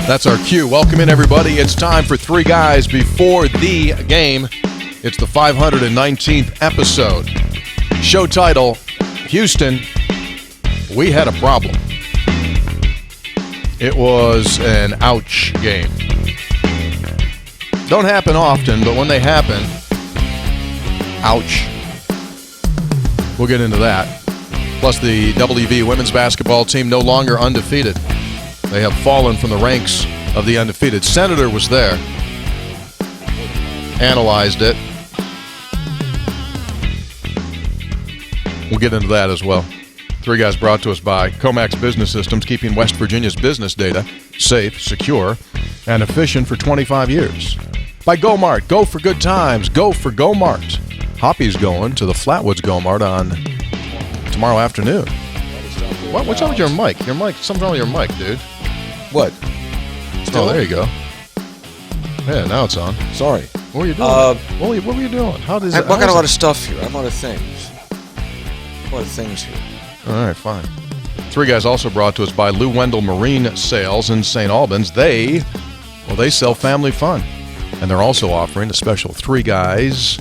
That's our cue. Welcome in, everybody. It's time for Three Guys Before the Game. It's the 519th episode. Show title, Houston, we had a problem. It was an ouch game. Don't happen often, but when they happen, ouch. We'll get into that. Plus, the WV women's basketball team no longer undefeated. They have fallen from the ranks of the undefeated. Senator was there, analyzed it. We'll get into that as well. Three Guys brought to us by Comax Business Systems, keeping West Virginia's business data safe, secure, and efficient for 25 years. By Go-Mart, go for good times, go for Go-Mart. Hoppy's going to the Flatwoods Go-Mart on tomorrow afternoon. What's up with your mic? Something wrong with your mic, dude. What? Oh, there you go. Yeah, now it's on. Sorry. What were you doing? What were you doing? I got a lot of stuff here. I have a lot of things. Here. All right, fine. Three Guys also brought to us by Lou Wendell Marine Sales in St. Albans. They sell family fun. And they're also offering a special Three Guys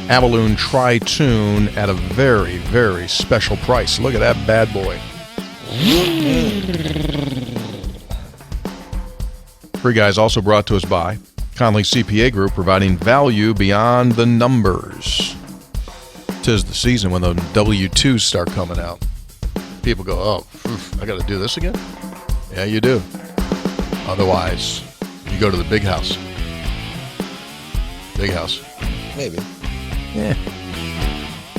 Avaloon Tri-Tune at a very, very special price. Look at that bad boy. Three Guys also brought to us by Conley CPA Group, providing value beyond the numbers. 'Tis the season when the W-2s start coming out. People go, oh, I got to do this again? Yeah, you do. Otherwise, you go to the big house. Big house. Maybe. Yeah.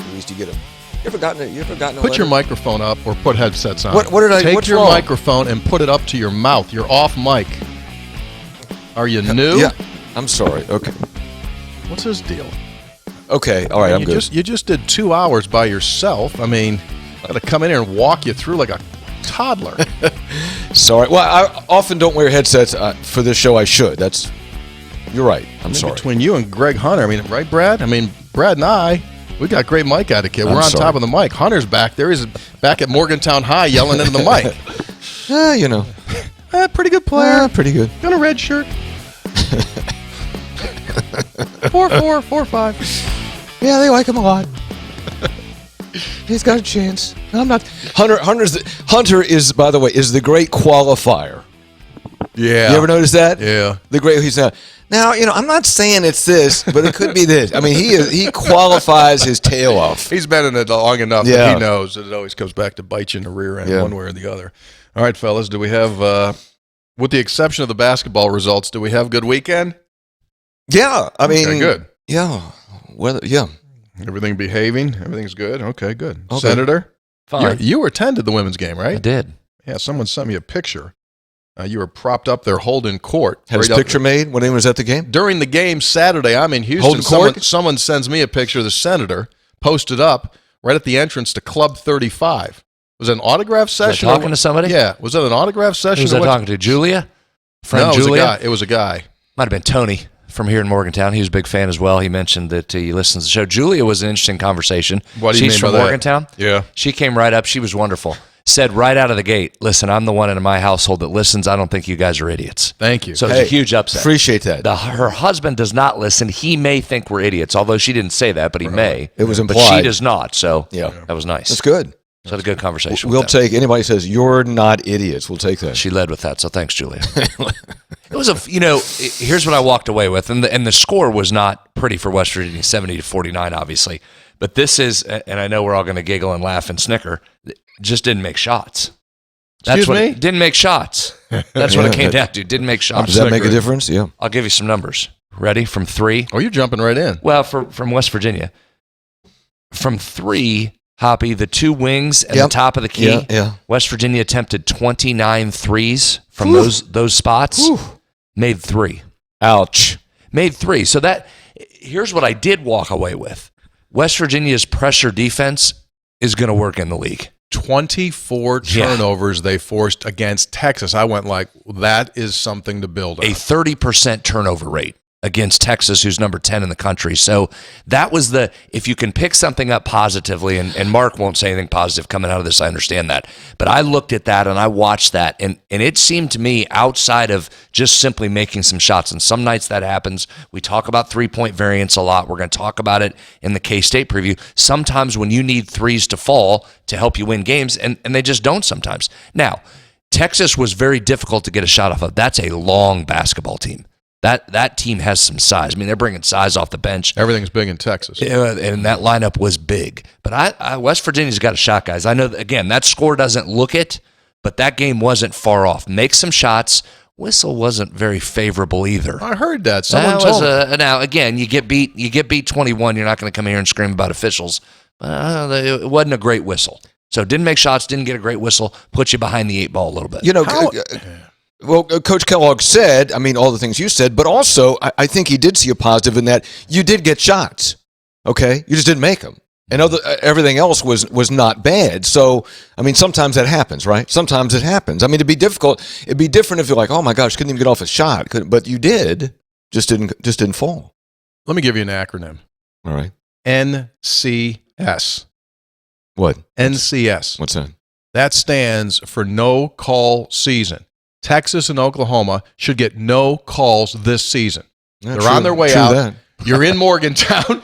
We used to get them. You ever gotten a Put your microphone up or put headsets on. Take your wrong? microphone and put it up to your mouth. You're off mic. Are you new? Yeah. I'm sorry. Okay. What's his deal? Okay. All right. I'm good. You just did 2 hours by yourself. I mean, I got to come in here and walk you through like a toddler. Sorry. Well, I often don't wear headsets for this show. I should. You're right. I'm sorry. Between you and Greg Hunter, right, Brad? Brad and I, we got great mic etiquette. We're on top of the mic. Hunter's back there. He's back at Morgantown High yelling into the mic. Pretty good player. Pretty good. Got a red shirt. 4-4, 4-5. Yeah, they like him a lot. He's got a chance. I'm not. Hunter is, by the way, is the great qualifier. Yeah. You ever notice that? Yeah. He's not. Now, I'm not saying it's this, but it could be this. I mean, he qualifies his tail off. He's been in it long enough that he knows that it always comes back to bite you in the rear end one way or the other. All right, fellas, do we have, with the exception of the basketball results, do we have a good weekend? Yeah. I mean. Okay, good. Yeah. Yeah. Everything behaving? Everything's good? Okay, good. Okay. Senator? Fine. You attended the women's game, right? I did. Yeah, someone sent me a picture. You were propped up there holding court. Had his picture made when he was at the game? During the game Saturday, I'm in Houston. Someone sends me a picture of the Senator posted up right at the entrance to Club 35. Was it an autograph session? Was I talking to somebody? Yeah. Was it an autograph session? Was I talking to Julia? Friend Julia? It was a guy. Might have been Tony from here in Morgantown. He was a big fan as well. He mentioned that he listens to the show. Julia was an interesting conversation. What do you mean She's by from that? Morgantown. Yeah. She came right up. She was wonderful. Said right out of the gate, listen, I'm the one in my household that listens. I don't think you guys are idiots. Thank you. So it's a huge upset. Appreciate that. Her husband does not listen. He may think we're idiots, although she didn't say that, but he may. It was implied. But she does not, so that was nice. That's good. So had a good conversation We'll with them. take anybody who says, you're not idiots. We'll take that. She led with that, so thanks, Julia. It was here's what I walked away with, and the score was not pretty for West Virginia, 70-49, obviously. But this is, and I know we're all going to giggle and laugh and snicker, just didn't make shots. Excuse me? Didn't make shots. That's what it came down to. Didn't make shots. Does that make a difference? Yeah. I'll give you some numbers. Ready? From 3. Oh, you're jumping right in. Well, from West Virginia. From 3, Hoppy, the 2 wings and the top of the key. Yeah. West Virginia attempted 29 threes from those spots. Made 3. Ouch. Made 3. So here's what I did walk away with. West Virginia's pressure defense is going to work in the league. 24 turnovers they forced against Texas. I went like, that is something to build on. A 30% turnover rate. against Texas, who's number 10 in the country. So that was if you can pick something up positively, and Mark won't say anything positive coming out of this, I understand that. But I looked at that and I watched that, and it seemed to me, outside of just simply making some shots, and some nights that happens. We talk about 3-point variance a lot. We're going to talk about it in the K-State preview. Sometimes when you need threes to fall to help you win games, and they just don't sometimes. Now, Texas was very difficult to get a shot off of. That's a long basketball team. That team has some size. I mean, they're bringing size off the bench. Everything's big in Texas. And that lineup was big. But West Virginia's got a shot, guys. I know, again, that score doesn't look it, but that game wasn't far off. Make some shots. Whistle wasn't very favorable either. I heard that. Someone told me. Now, again, you get beat 21. You're not going to come here and scream about officials. It wasn't a great whistle. So didn't make shots, didn't get a great whistle, put you behind the 8 ball a little bit. Well, Coach Kellogg said, I mean, all the things you said, but also I think he did see a positive in that you did get shots, okay? You just didn't make them. And everything else was not bad. So, I mean, sometimes that happens, right? Sometimes it happens. I mean, it'd be difficult. It'd be different if you're like, oh, my gosh, couldn't even get off a shot. But you did, just didn't fall. Let me give you an acronym. All right. NCS. What? NCS. What's that? That stands for no call season. Texas and Oklahoma should get no calls this season. Yeah, They're on their way out. That. You're in Morgantown.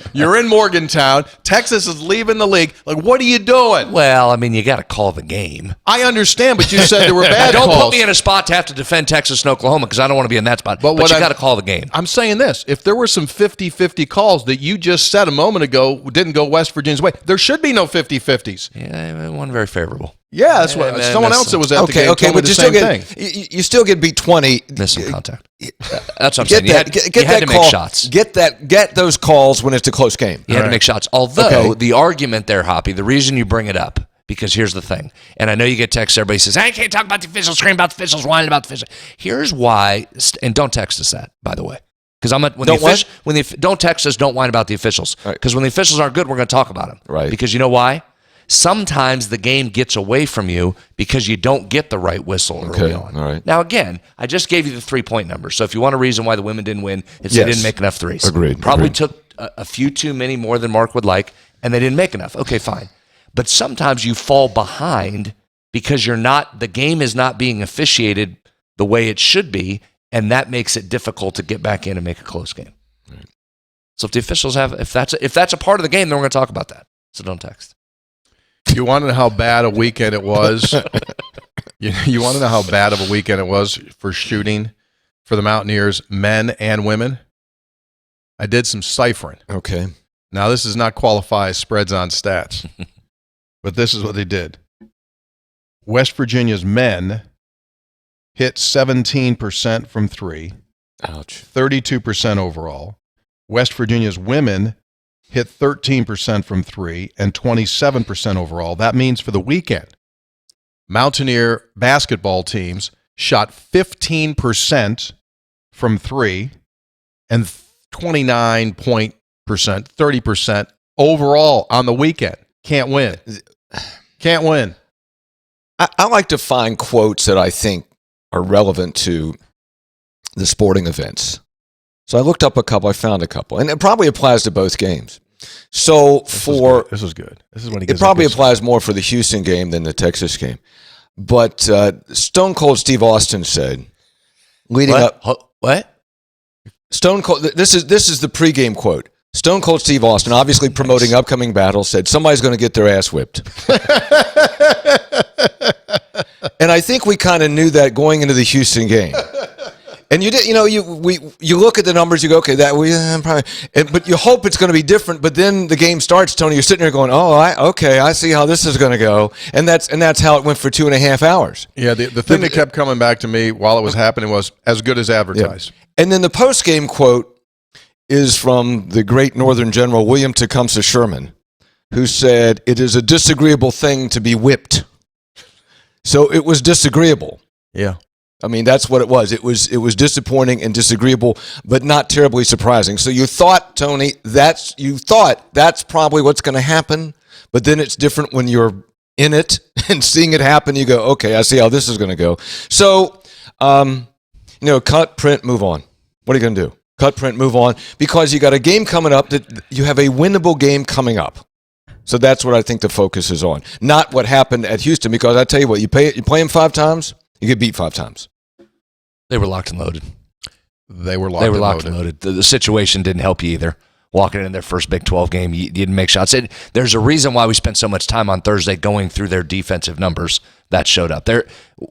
Texas is leaving the league. Like, what are you doing? Well, I mean, you got to call the game. I understand, but you said there were bad Don't calls. put me in a spot to have to defend Texas and Oklahoma because I don't want to be in that spot. But you got to call the game. I'm saying this. If there were some 50-50 calls that you just said a moment ago didn't go West Virginia's way, there should be no 50-50s. Yeah, it wasn't very favorable. Yeah, that's what someone else that was at the game told me but the same thing. You still get beat 20. Missing contact. That's what I'm saying. You had to make shots. Get those calls when it's a close game. You had to make shots. Although the argument there, Hoppy, the reason you bring it up, because here's the thing, and I know you get texts, everybody says, I can't talk about the officials, scream about the officials, whine about the officials. Here's why, and don't text us that, by the way. Because don't text us, don't whine about the officials. Because when the officials aren't good, we're going to talk about them. Right. Because you know why? Sometimes the game gets away from you because you don't get the right whistle early on. All right. Now, again, I just gave you the 3-point number. So if you want a reason why the women didn't win, it's they didn't make enough threes. Agreed. Probably took a few too many more than Mark would like, and they didn't make enough. Okay, fine. But sometimes you fall behind because the game is not being officiated the way it should be, and that makes it difficult to get back in and make a close game. Right. So if the officials if that's a part of the game, then we're going to talk about that. So don't text. You want to know how bad a weekend it was? You want to know how bad of a weekend it was for shooting for the Mountaineers, men and women? I did some ciphering. Okay. Now, this does not qualify as spreads on stats, but this is what they did. West Virginia's men hit 17% from three. Ouch. 32% overall. West Virginia's women hit 13% from three and 27% overall. That means for the weekend, Mountaineer basketball teams shot 15% from three and 30% overall on the weekend. Can't win. Can't win. I like to find quotes that I think are relevant to the sporting events. So I looked up a couple. I found a couple. And it probably applies to both games. So This was good. This is when he gets it probably applies more for the Houston game than the Texas game. But Stone Cold Steve Austin said, What? Stone Cold. This is the pregame quote. Stone Cold Steve Austin, obviously promoting upcoming battles, said somebody's going to get their ass whipped. And I think we kind of knew that going into the Houston game. And you look at the numbers, you go, okay, but you hope it's going to be different. But then the game starts, Tony. You're sitting there going, I see how this is going to go, and that's how it went for 2.5 hours. Yeah, the thing that kept coming back to me while it was happening was as good as advertised. Yeah. And then the post game quote is from the great Northern General William Tecumseh Sherman, who said, "It is a disagreeable thing to be whipped." So it was disagreeable. Yeah. I mean, that's what it was. It was disappointing and disagreeable, but not terribly surprising. So you thought, Tony, that's probably what's going to happen, but then it's different when you're in it and seeing it happen. You go, okay, I see how this is going to go. So, cut, print, move on. What are you going to do? Cut, print, move on, because you got a game coming up that you have a winnable game coming up. So that's what I think the focus is on, not what happened at Houston. Because I tell you what, you play them 5 times, you get beat 5 times. They were locked and loaded. They were locked and loaded. The situation didn't help you either. Walking in their first Big 12 game, you didn't make shots. There's a reason why we spent so much time on Thursday going through their defensive numbers that showed up.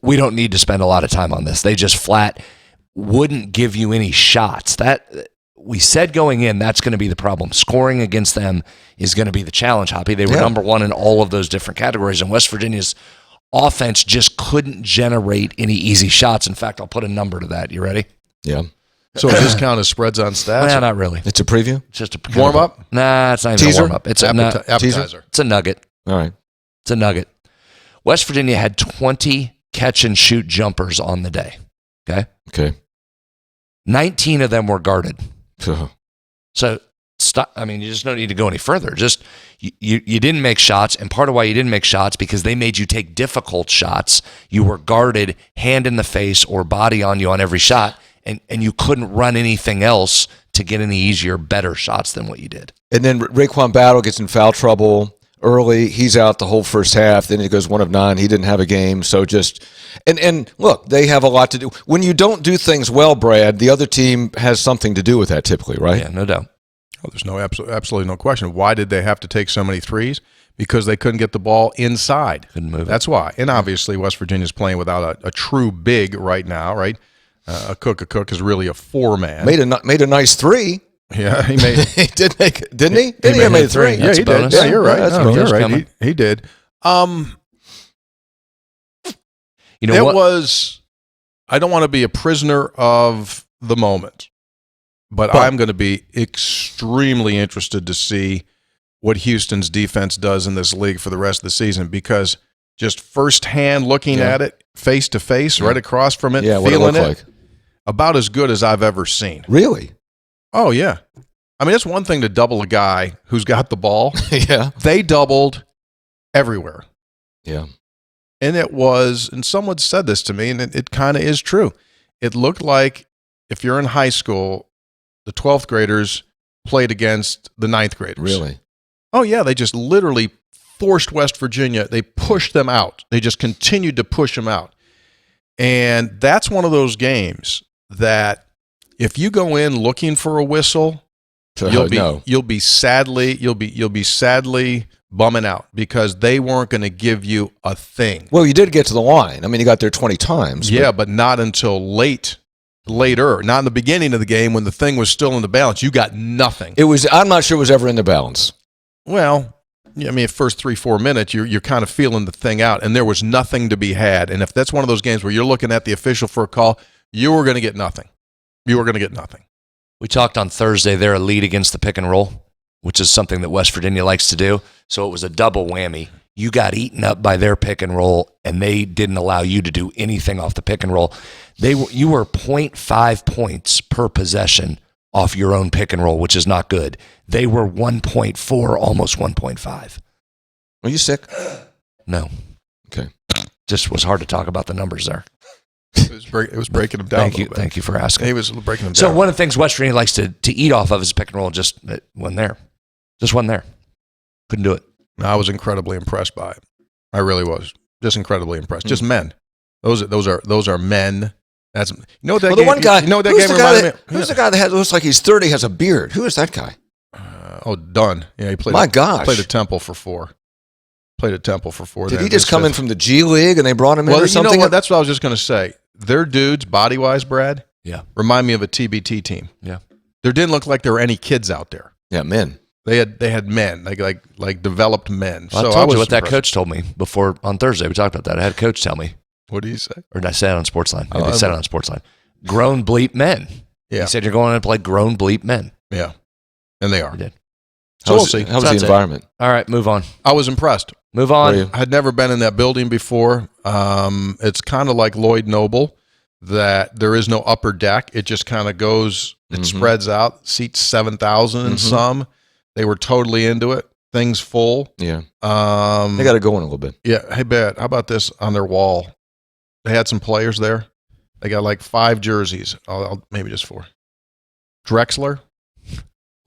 We don't need to spend a lot of time on this. They just flat wouldn't give you any shots. That we said going in, that's going to be the problem. Scoring against them is going to be the challenge, Hoppy. They were number 1 in all of those different categories, and West Virginia's offense just couldn't generate any easy shots. In fact, I'll put a number to that. You ready? Yeah. So does this count as spreads on stats? Nah, not really. It's a preview? It's just a warm-up? Nah, it's not even Teaser? a warm-up. It's appetizer. It's a nugget. All right. It's a nugget. West Virginia had 20 catch-and-shoot jumpers on the day. Okay? 19 of them were guarded. So, stop. I mean, you just don't need to go any further. Just you didn't make shots, and part of why you didn't make shots because they made you take difficult shots. You were guarded, hand in the face or body on you on every shot, and you couldn't run anything else to get any easier, better shots than what you did. And then Raekwon Battle gets in foul trouble early. He's out the whole first half. Then he goes 1 of 9. He didn't have a game. So just and look, they have a lot to do. When you don't do things well, Brad, the other team has something to do with that typically, right? Yeah, no doubt. Oh, there's absolutely no question. Why did they have to take so many threes? Because they couldn't get the ball inside. Couldn't move. That's why. And obviously, West Virginia's playing without a true big right now, right? A Cook is really a 4-man. Made a nice 3. Yeah, he made. He did make, didn't he? He made a 3. Yeah, he did. Yeah, you're right. That's No, you're bonus right. He did. You know it what? was. I don't want to be a prisoner of the moment, but I'm going to be extremely interested to see what Houston's defense does in this league for the rest of the season, because just firsthand looking at it, face to face, right across from it, feeling it, about as good as I've ever seen. Really? Oh, yeah. I mean, it's one thing to double a guy who's got the ball. Yeah. They doubled everywhere. Yeah. And it was, and someone said this to me, and it kind of is true. It looked like if you're in high school, the 12th graders played against the 9th graders. Really? Oh, yeah. They just literally forced West Virginia. They pushed them out. They just continued to push them out. And that's one of those games that if you go in looking for a whistle, you'll be sadly bumming out, because they weren't going to give you a thing. Well, you did get to the line. I mean, you got there 20 times. Yeah, but not until later, not in the beginning of the game when the thing was still in the balance. You got nothing. I'm not sure it was ever in the balance. Well, I mean, first 3-4 minutes, you're kind of feeling the thing out, and there was nothing to be had. And if that's one of those games where you're looking at the official for a call, you were going to get nothing. You were going to get nothing. We talked on Thursday, they're a lead against the pick and roll, which is something that West Virginia likes to do. So it was a double whammy. You got eaten up by their pick and roll, and they didn't allow you to do anything off the pick and roll. You were 0.5 points per possession off your own pick and roll, which is not good. They were 1.4, almost 1.5. Are you sick? No. Okay. Just was hard to talk about the numbers there. It was breaking them down. Thank you for asking. He was breaking them down. So one of the things West Virginia likes to eat off of is pick and roll. Just wasn't there. Just wasn't there. Couldn't do it. I was incredibly impressed by it. I really was. Just incredibly impressed. Just men. Those are men. That's the one guy. You know what that game reminded me? Who's the guy that looks like he's 30, has a beard? Who is that guy? Dunn. Yeah, he played. My gosh, played at Temple for 4. Did he just come in from the G League and they brought him in or something? You know what? That's what I was just going to say. Their dudes, body wise, Brad. Yeah. Remind me of a TBT team. Yeah. There didn't look like there were any kids out there. Yeah, men. They had men, like developed men. Well, so I told you what impressed. that coach told me before on Thursday. We talked about that. I had a coach tell me. What did he say? Or did I say it on Sportsline? Maybe I said it on Sportsline. Grown bleep men. Yeah. He said you're going to play grown bleep men. Yeah. And they are. He did. So we'll see. How was the environment? All right, move on. I was impressed. Move on. I had never been in that building before. It's kind of like Lloyd Noble, that there is no upper deck. It just kind of goes, it spreads out, seats 7,000 and some. They were totally into it. Things full. Yeah. They got to go in a little bit. Yeah. Hey, Bet, how about this on their wall? They had some players there. They got like 5 jerseys. Maybe just 4. Drexler,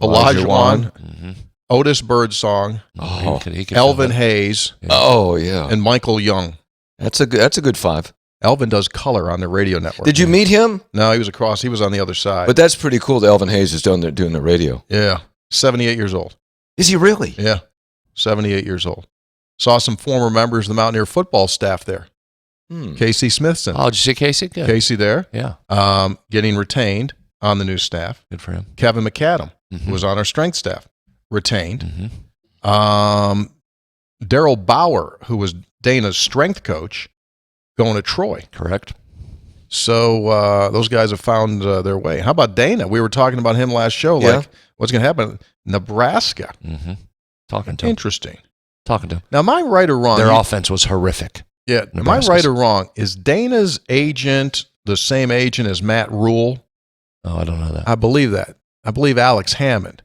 Elijah Olajuwon, Mm-hmm. Otis Birdsong, He could Elvin fill Hayes, Oh, yeah. and Michael Young. That's a good 5. Elvin does color on the radio network. Did you meet him? No, he was across. He was on the other side. But that's pretty cool that Elvin Hayes is doing the radio. Yeah, 78 years old. Is he really? Yeah, 78 years old. Saw some former members of the Mountaineer football staff there. Casey Smithson. Oh, did you see Casey? Good. Casey there. Yeah. Getting retained on the new staff. Good for him. Kevin McAdam, who was on our strength staff, retained. Mm-hmm. Daryl Bauer, who was Dana's strength coach, going to Troy. Correct. So those guys have found their way. How about Dana? We were talking about him last show. Yeah. Like, what's going to happen? Nebraska. Mm-hmm. Talking to him. Interesting. Talking to him. Now, am I right or wrong? Their offense was horrific. Yeah. Am I right or wrong? Is Dana's agent the same agent as Matt Rule? Oh, I don't know that. I believe that. I believe Alex Hammond.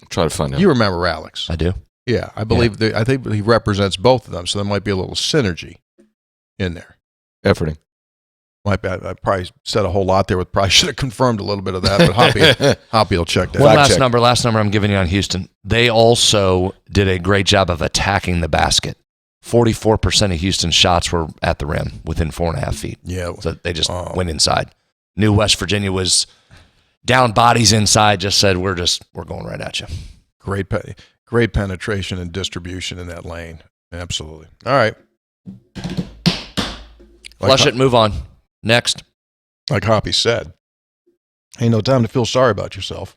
Try to find out. You remember Alex? I do. Yeah, I believe. I think he represents both of them, so there might be a little synergy in there. Efforting. Might be. I probably said a whole lot there. With probably should have confirmed a little bit of that, but Hoppy will check that. One out. last number I'm giving you on Houston. They also did a great job of attacking the basket. 44% of Houston's shots were at the rim within 4.5 feet. Yeah. So they just went inside. Knew West Virginia was down bodies inside, just said, we're going right at you. Great penetration and distribution in that lane. Absolutely. All right. Flush it, move on. Next. Like Hoppy said, ain't no time to feel sorry about yourself.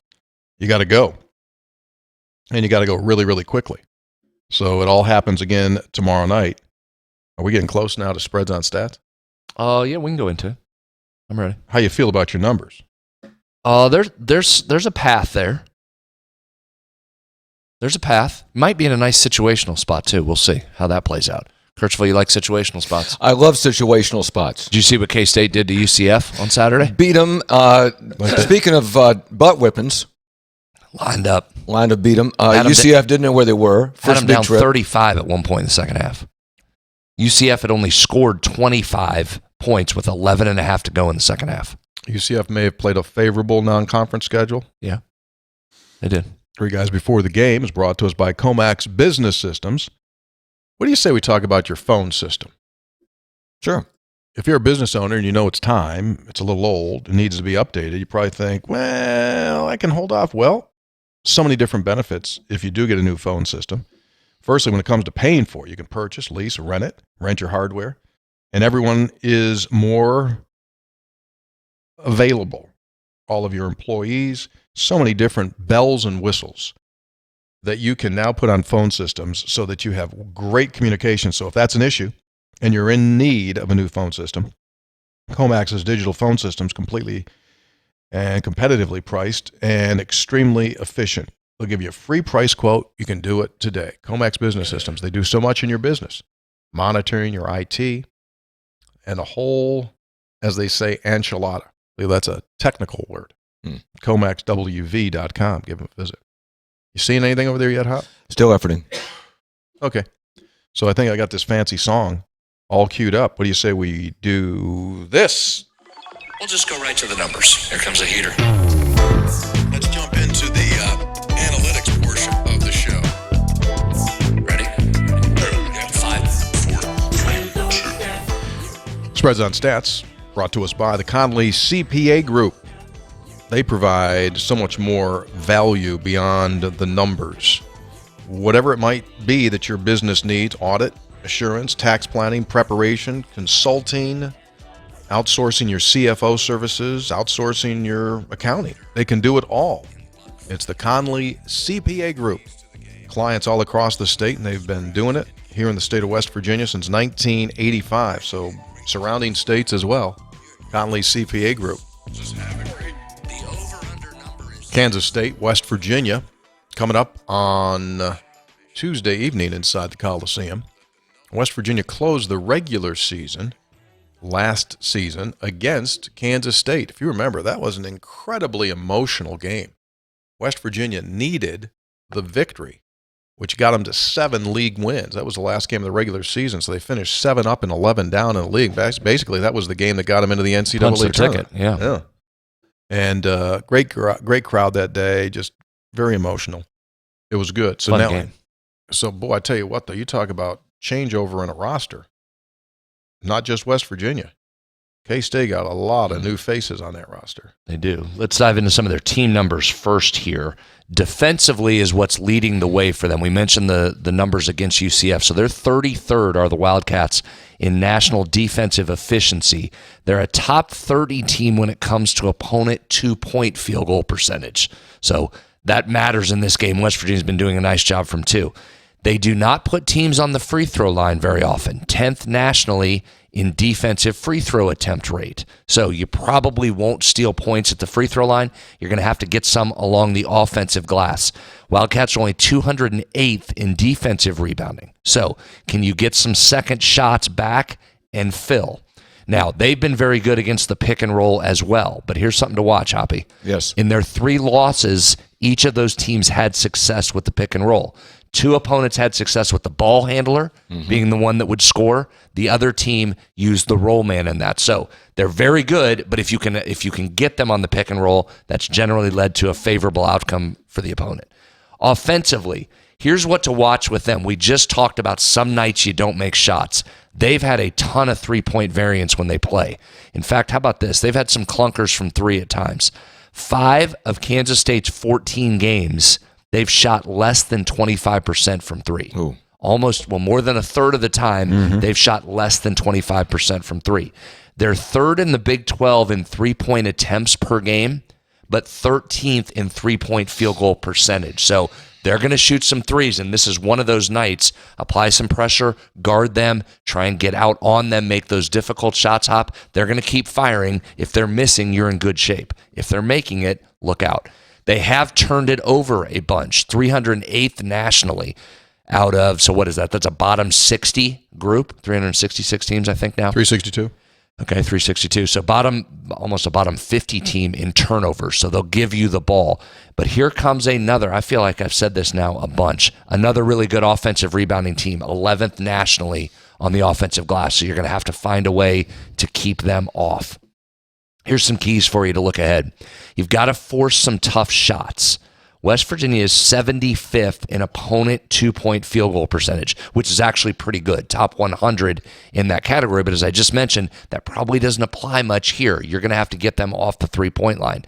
You got to go. And you got to go really, really quickly. So it all happens again tomorrow night. Are we getting close now to spreads on stats? Yeah, we can go into it. I'm ready. How you feel about your numbers? There's a path there. There's a path. Might be in a nice situational spot, too. We'll see how that plays out. Kirchville, you like situational spots? I love situational spots. Did you see what K-State did to UCF on Saturday? Beat them. Speaking of butt whippings. Lined up. Beat them. UCF didn't know where they were. Had them big down trip. 35 at one point in the second half. UCF had only scored 25 points with 11 and a half to go in the second half. UCF may have played a favorable non-conference schedule. Yeah, they did. 3 Guys Before the Game is brought to us by Comax Business Systems. What do you say we talk about your phone system? Sure. If you're a business owner and you know it's time, it's a little old, it needs to be updated, you probably think, well, I can hold off. Well, so many different benefits if you do get a new phone system. Firstly, when it comes to paying for it, you can purchase, lease, rent it, rent your hardware, and everyone is more available. All of your employees, so many different bells and whistles that you can now put on phone systems so that you have great communication. So if that's an issue and you're in need of a new phone system, Comax's digital phone systems completely and competitively priced and extremely efficient. They'll give you a free price quote. You can do it today. Comax Business Systems, they do so much in your business, monitoring your IT and a whole, as they say, enchilada. That's a technical word. ComaxWV.com. Give them a visit. You seeing anything over there yet, Hop? Still efforting. Okay. So I think I got this fancy song all queued up. What do you say we do this? We'll just go right to the numbers. Here comes a heater. Let's jump into the analytics portion of the show. Ready? 5, 4, 3, 2. Spreads on Stats, brought to us by the Conley CPA Group. They provide so much more value beyond the numbers. Whatever it might be that your business needs, audit, assurance, tax planning, preparation, consulting, outsourcing your CFO services, outsourcing your accounting. They can do it all. It's the Conley CPA Group. Clients all across the state, and they've been doing it here in the state of West Virginia since 1985, so surrounding states as well. Conley CPA Group. Kansas State, West Virginia, coming up on Tuesday evening inside the Coliseum. West Virginia closed the regular season last season against Kansas State. If you remember, that was an incredibly emotional game. West Virginia needed the victory, which got them to 7 league wins. That was the last game of the regular season, so they finished 7 up and 11 down in the league. Basically, that was the game that got them into the NCAA Punched their tournament. ticket, yeah. And great crowd that day, just very emotional. It was good. So Fun now, game. so boy, I tell you what, though, you talk about changeover in a roster, not just West Virginia. K-State got a lot of new faces on that roster. They do. Let's dive into some of their team numbers first here. Defensively is what's leading the way for them. We mentioned the numbers against UCF. So they're 33rd are the Wildcats in national defensive efficiency. They're a top 30 team when it comes to opponent 2-point field goal percentage. So that matters in this game. West Virginia's been doing a nice job from 2. They do not put teams on the free throw line very often. 10th nationally in defensive free throw attempt rate. So you probably won't steal points at the free throw line. You're going to have to get some along the offensive glass. Wildcats are only 208th in defensive rebounding. So can you get some second shots back and fill? Now, they've been very good against the pick and roll as well, but here's something to watch, Hoppy. Yes. In their 3 losses, each of those teams had success with the pick and roll. 2 opponents had success with the ball handler being the one that would score. The other team used the roll man in that. So they're very good, but if you can get them on the pick and roll, that's generally led to a favorable outcome for the opponent. Offensively, here's what to watch with them. We just talked about some nights you don't make shots. They've had a ton of 3-point variance when they play. In fact, how about this? They've had some clunkers from 3 at times. 5 of Kansas State's 14 games, they've shot less than 25% from 3. Ooh. More than a third of the time, they've shot less than 25% from 3. They're 3rd in the Big 12 in 3-point attempts per game, but 13th in 3-point field goal percentage. So they're going to shoot some threes, and this is one of those nights. Apply some pressure, guard them, try and get out on them, make those difficult shots, Hop. They're going to keep firing. If they're missing, you're in good shape. If they're making it, look out. They have turned it over a bunch, 308th nationally out of, so what is that? That's a bottom 60 group, 366 teams, I think now. 362. Okay, 362. So almost a bottom 50 team in turnovers. So they'll give you the ball. But here comes another, I feel like I've said this now a bunch, another really good offensive rebounding team, 11th nationally on the offensive glass. So you're going to have to find a way to keep them off. Here's some keys for you to look ahead. You've got to force some tough shots. West Virginia is 75th in opponent 2-point field goal percentage, which is actually pretty good, top 100 in that category. But as I just mentioned, that probably doesn't apply much here. You're going to have to get them off the 3-point line.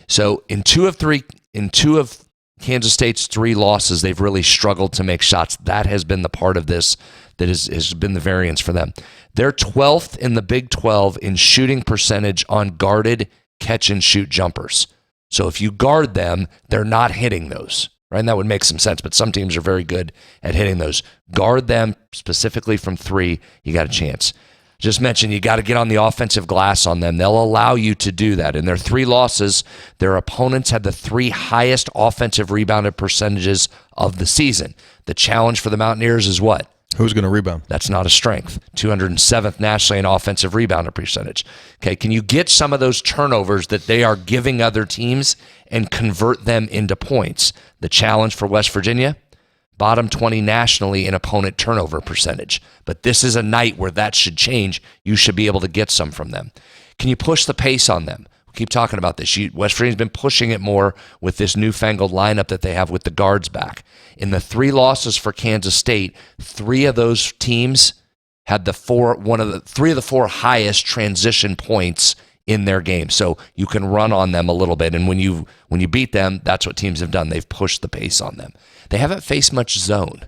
So in two of Kansas State's 3 losses, they've really struggled to make shots. That has been the part of this that has been the variance for them. They're 12th in the Big 12 in shooting percentage on guarded catch-and-shoot jumpers. So if you guard them, they're not hitting those, right? And that would make some sense, but some teams are very good at hitting those. Guard them specifically from 3, you got a chance. Just mentioned, you got to get on the offensive glass on them. They'll allow you to do that. In their 3 losses, their opponents had the 3 highest offensive rebounded percentages of the season. The challenge for the Mountaineers is what? Who's going to rebound? That's not a strength. 207th nationally in offensive rebounded percentage. Okay, can you get some of those turnovers that they are giving other teams and convert them into points? The challenge for West Virginia, bottom 20 nationally in opponent turnover percentage. But this is a night where that should change. You should be able to get some from them. Can you push the pace on them? We keep talking about this. West Virginia's been pushing it more with this newfangled lineup that they have with the guards back. In the 3 losses for Kansas State, 3 of those teams had 3 of the 4 highest transition points in their game. So you can run on them a little bit. And when you beat them, that's what teams have done. They've pushed the pace on them. They haven't faced much zone.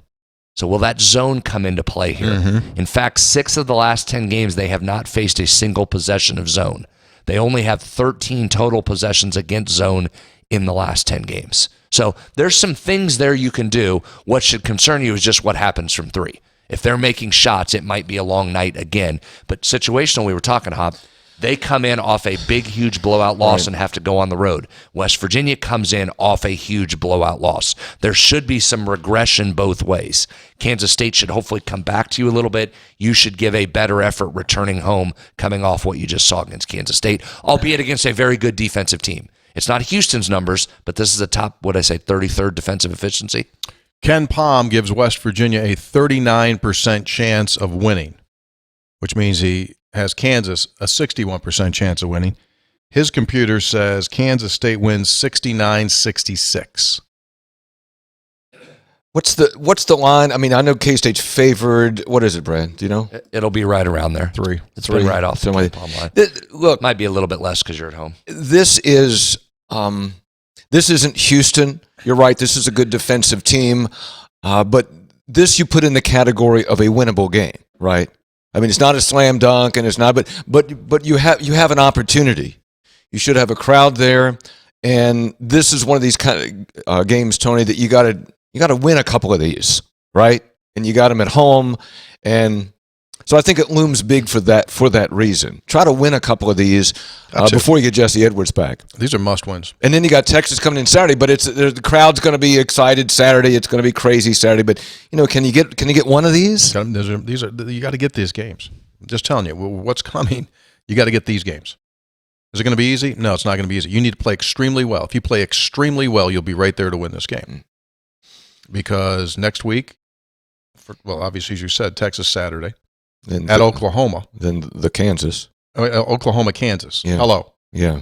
So will that zone come into play here? In fact, 6 of the last 10 games, they have not faced a single possession of zone. They only have 13 total possessions against zone in the last 10 games. So there's some things there you can do. What should concern you is just what happens from 3. If they're making shots, it might be a long night again. But situational, we were talking, Hop, they come in off a big, huge blowout loss and have to go on the road. West Virginia comes in off a huge blowout loss. There should be some regression both ways. Kansas State should hopefully come back to you a little bit. You should give a better effort returning home coming off what you just saw against Kansas State, albeit against a very good defensive team. It's not Houston's numbers, but this is a top, 33rd defensive efficiency. Ken Palm gives West Virginia a 39% chance of winning, which means he has Kansas a 61% chance of winning. His computer says Kansas State wins 69-66. What's the line? I mean, I know K-State's favored. What is it, Brad? Do you know? It'll be right around there. 3. It's been right off the Somebody- palm line. Look, Might be a little bit less because you're at home. this isn't Houston. You're right. This is a good defensive team, but this you put in the category of a winnable game, right? I mean, it's not a slam dunk, and it's not, but you have an opportunity. You should have a crowd there, and this is one of these kind of games, Tony, that you got to win a couple of these, right? And you got them at home, and so I think it looms big for that reason. Try to win a couple of these before you get Jesse Edwards back. These are must wins. And then you got Texas coming in Saturday, but the crowd's going to be excited Saturday. It's going to be crazy Saturday. But can you get one of these? These are you got to get these games. I'm just telling you what's coming. You got to get these games. Is it going to be easy? No, it's not going to be easy. You need to play extremely well. If you play extremely well, you'll be right there to win this game. Because next week, obviously as you said, Texas Saturday. At Oklahoma. Then the Kansas. Oklahoma, Kansas. Yeah. Hello. Yeah,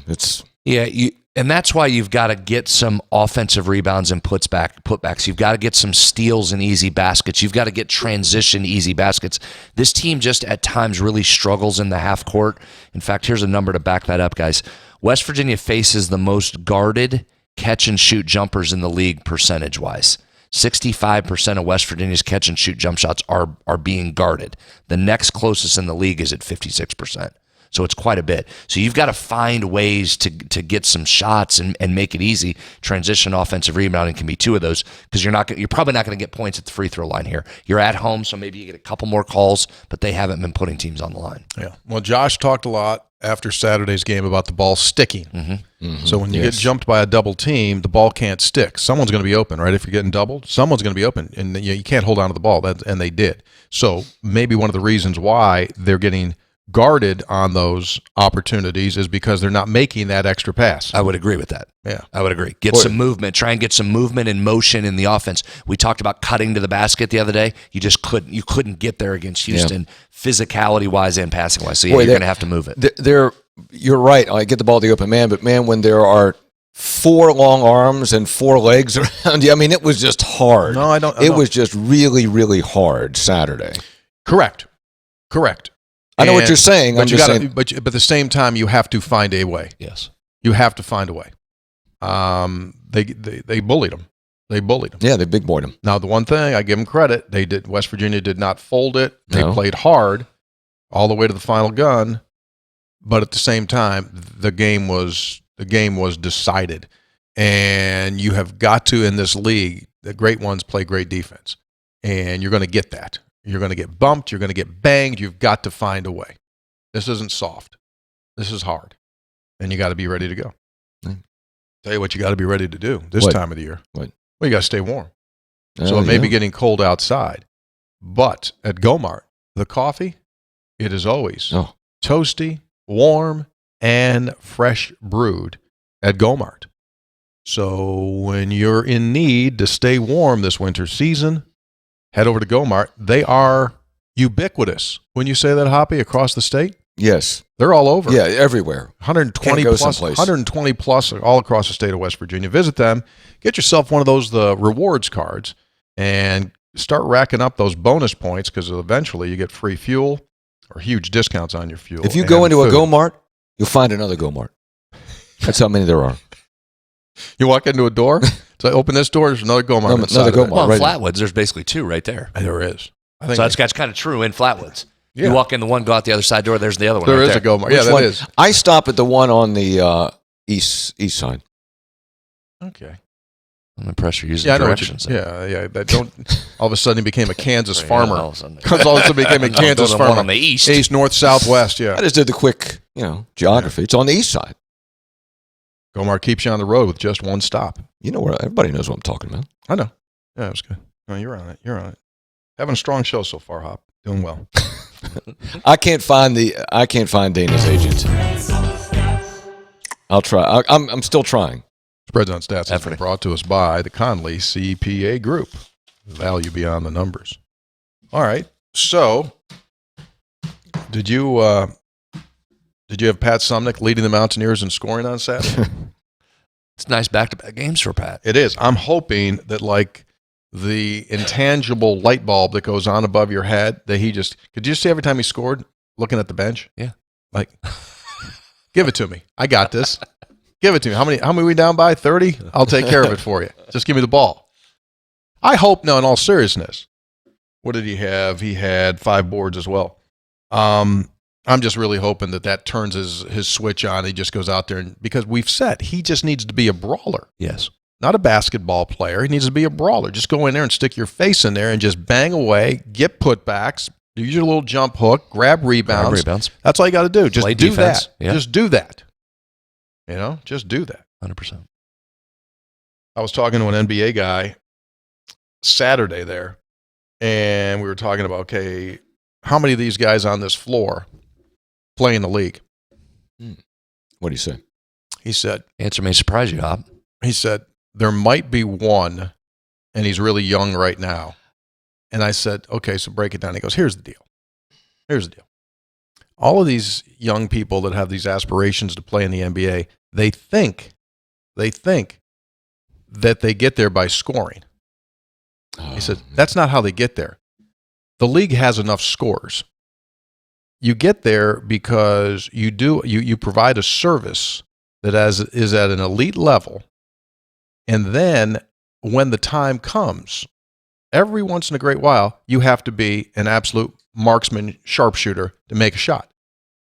and that's why you've got to get some offensive rebounds and putbacks. You've got to get some steals and easy baskets. You've got to get transition easy baskets. This team just at times really struggles in the half court. In fact, here's a number to back that up, guys. West Virginia faces the most guarded catch and shoot jumpers in the league percentage-wise. 65% of West Virginia's catch and shoot jump shots are being guarded. The next closest in the league is at 56%. So it's quite a bit. So you've got to find ways to get some shots and make it easy. Transition offensive rebounding can be two of those because you're probably not going to get points at the free throw line here. You're at home, so maybe you get a couple more calls, but they haven't been putting teams on the line. Yeah. Well, Josh talked a lot after Saturday's game about the ball sticking. Mm-hmm. Mm-hmm. So when you get jumped by a double team, the ball can't stick. Someone's going to be open, right? If you're getting doubled, someone's going to be open, and you can't hold on to the ball. And they did. So maybe one of the reasons why they're getting guarded on those opportunities is because they're not making that extra pass. I would agree with that. Yeah. I would agree. Some movement. Try and get some movement and motion in the offense. We talked about cutting to the basket the other day. You just couldn't get there against Houston, physicality-wise and passing-wise. So you're going to have to move it. You're right. I get the ball to the open man, but man, when there are 4 long arms and 4 legs around you, I mean, it was just hard. No, I don't. It was just really, really hard Saturday. Correct. I know what you're saying. But but at the same time, you have to find a way. Yes. You have to find a way. They bullied them. Yeah, they big boyed them. Now, the one thing I give them credit, West Virginia did not fold it. They No. played hard all the way to the final gun, but at the same time, the game was decided. And you have got to, in this league, the great ones play great defense, and you're going to get that. You're going to get bumped. You're going to get banged. You've got to find a way. This isn't soft. This is hard, and you got to be ready to go. Tell you what you got to be ready to do this time of the year. What? Well, you got to stay warm. So it may be getting cold outside, but at Gomart, the coffee, it is always toasty, warm, and fresh brewed at Gomart. So when you're in need to stay warm this winter season, head over to Gomart. They are ubiquitous. When you say that, Hoppy, across the state? Yes. They're all over. Yeah, everywhere. 120 Can't go plus, someplace. 120 plus all across the state of West Virginia. Visit them. Get yourself one of those rewards cards and start racking up those bonus points because eventually you get free fuel or huge discounts on your fuel. If you go into food. a Gomart, you'll find another Gomart. That's how many there are. You walk into a door, so I open this door, there's another Gomart. Another Gomart. Well, in Right. Flatwoods, there's basically 2 right there. There is. I think So that's kind of true in Flatwoods. Yeah. You walk in the one, go out the other side door, there's the other one there right is there. a Gomart. Which Yeah, that one? is. I stop at the one on the east side. Okay. I'm impressed you're using Yeah, I know what you, directions. yeah. That don't all of a sudden he became a Kansas Yeah, farmer. all of a sudden. Because all of a sudden became a Kansas One farmer. on the east. East, north, south, west. I Yeah. just did the quick, geography. It's on the east side. Gomart keeps you on the road with just one stop. You know where everybody knows what I'm talking about. I know. Yeah, it was good. No, you're on it. Having a strong show so far, Hop. Doing well. I can't find Dana's agent. I'll try. I'm still trying. Spreads on Stats has been brought to us by the Conley CPA Group. Value beyond the numbers. All right. So, did you Did you have Pat Sumnick leading the Mountaineers in scoring on Saturday? It's nice back-to-back games for Pat. It is. I'm hoping that, like, the intangible light bulb that goes on above your head, that he just – could you see every time he scored looking at the bench? Yeah. Like, give it to me. I got this. Give it to me. How many are we down by? 30? I'll take care of it for you. Just give me the ball. I hope, no, in all seriousness. What did he have? He had 5 boards as well. I'm just really hoping that turns his switch on. He just goes out there, and because we've said he just needs to be a brawler. Yes. Not a basketball player. He needs to be a brawler. Just go in there and stick your face in there and just bang away, get putbacks, use your little jump hook, grab rebounds. That's all you got to do. Just play do defense. that. Yeah. Just do that. Just do that. 100%. I was talking to an NBA guy Saturday there, and we were talking about, okay, how many of these guys on this floor play in the league? What do you say? He said, answer may surprise you, Hop. He said, there might be one, and he's really young right now. And I said, okay, so break it down. He goes, here's the deal. All of these young people that have these aspirations to play in the NBA, they think that they get there by scoring. He said, that's not how they get there. The league has enough scores. You get there because you provide a service that is at an elite level. And then when the time comes, every once in a great while, you have to be an absolute marksman sharpshooter to make a shot.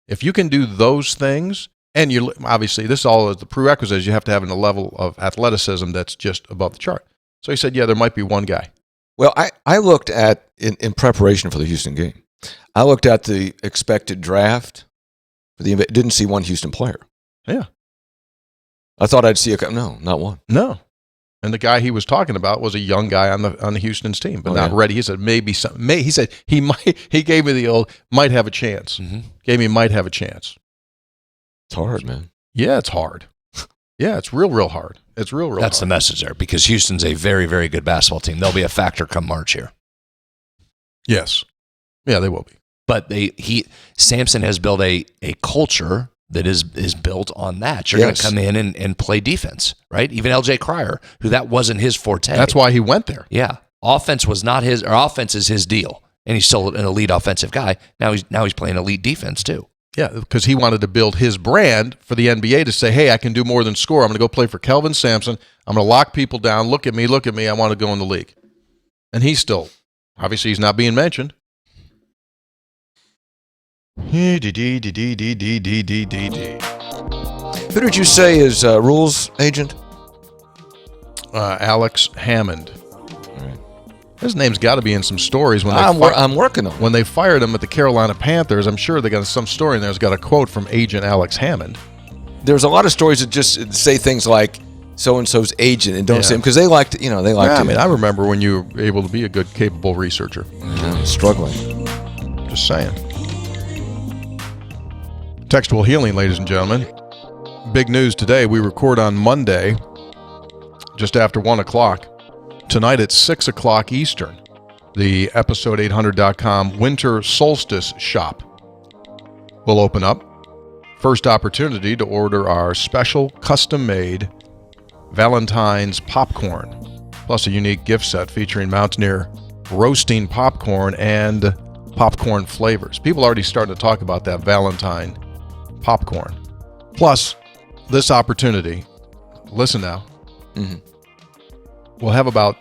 If you can do those things, and you obviously, this all is the prerequisites, you have to have a level of athleticism that's just above the chart. So he said, yeah, there might be one guy. Well, I looked at, in preparation for the Houston game, I looked at the expected draft for the NBA. Didn't see one Houston player. Yeah. I thought I'd see no, not one. No. And the guy he was talking about was a young guy on the Houston's team, but not ready. He said maybe some. He said he might. He gave me the old might have a chance. Mm-hmm. Gave me might have a chance. It's hard, man. Yeah, it's hard. Yeah, it's real hard. It's real That's hard. the message there, because Houston's a very, very good basketball team. They'll be a factor come March here. Yes. Yeah, they will be. But Sampson has built a culture that is built on that. You're going to come in and play defense, right? Even LJ Cryer, who that wasn't his forte. That's why he went there. Yeah. Offense was not his, or offense is his deal. And he's still an elite offensive guy. Now he's playing elite defense too. Yeah, because he wanted to build his brand for the NBA to say, hey, I can do more than score. I'm going to go play for Kelvin Sampson. I'm going to lock people down. Look at me. I want to go in the league. And he's still, obviously, he's not being mentioned. Who did you say is rules agent? Alex Hammond. Right. His name's got to be in some stories. When I'm working on it. When they fired him at the Carolina Panthers, I'm sure they got some story in there that's got a quote from agent Alex Hammond. There's a lot of stories that just say things like so-and-so's agent and don't say them because they like to, I mean, I remember when you were able to be a good, capable researcher. Struggling. Just saying. Textual healing, ladies and gentlemen. Big news today. We record on Monday, just after 1 o'clock. Tonight at 6 o'clock Eastern, the episode800.com Winter Solstice Shop will open up. First opportunity to order our special custom-made Valentine's popcorn, plus a unique gift set featuring Mountaineer roasting popcorn and popcorn flavors. People are already starting to talk about that Valentine popcorn. Plus, this opportunity, listen now, we'll have about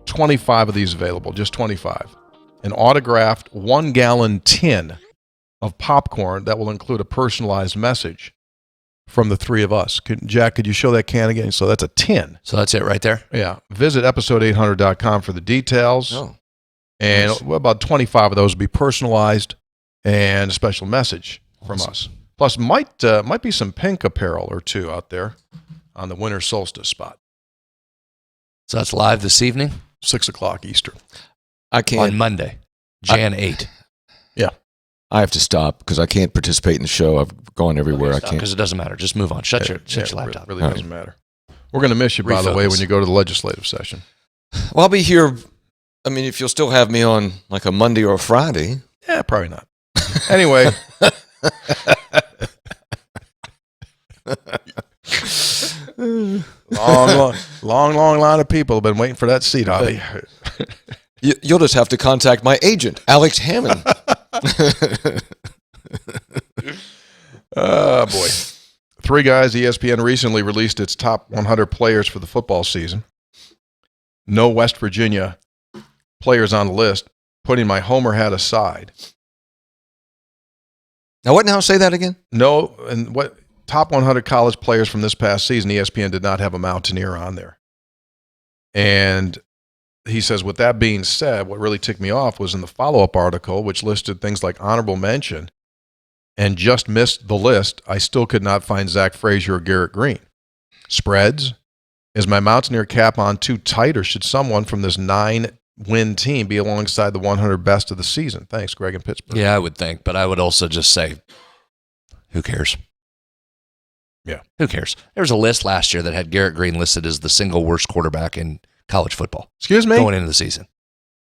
25 of these available, just 25. An autographed 1-gallon tin of popcorn that will include a personalized message from the three of us. Jack, could you show that can again? So that's a tin. So that's it right there? Yeah. Visit episode800.com for the details. Oh. And about 25 of those will be personalized and a special message from us. Plus, might be some pink apparel or two out there on the winter solstice spot. So that's live this evening? 6 o'clock Eastern. I can't. On Monday, Jan 8. Yeah. I have to stop because I can't participate in the show. I've gone everywhere I can. Because it doesn't matter. Just move on. Shut your laptop. It really doesn't matter. We're going to miss you, by the way, when you go to the legislative session. Well, I'll be here. I mean, if you'll still have me on like a Monday or a Friday. Yeah, probably not. Anyway, long line of people have been waiting for that seat, Hobby. You'll just have to contact my agent, Alex Hammond. Oh, boy. Three guys. ESPN recently released its top 100 players for the football season. No West Virginia players on the list, putting my Homer hat aside. Now, what now? Say that again? No, and what top 100 college players from this past season, ESPN did not have a Mountaineer on there. And he says, with that being said, what really ticked me off was in the follow-up article, which listed things like honorable mention, and just missed the list, I still could not find Zach Frazier or Garrett Green. Spreads. Is my Mountaineer cap on too tight, or should someone from this 9-win team be alongside the 100 best of the season? Thanks, Greg in Pittsburgh. Yeah, I would think, but I would also just say, who cares? Yeah. Who cares? There was a list last year that had Garrett Green listed as the single worst quarterback in college football. Excuse me? Going into the season.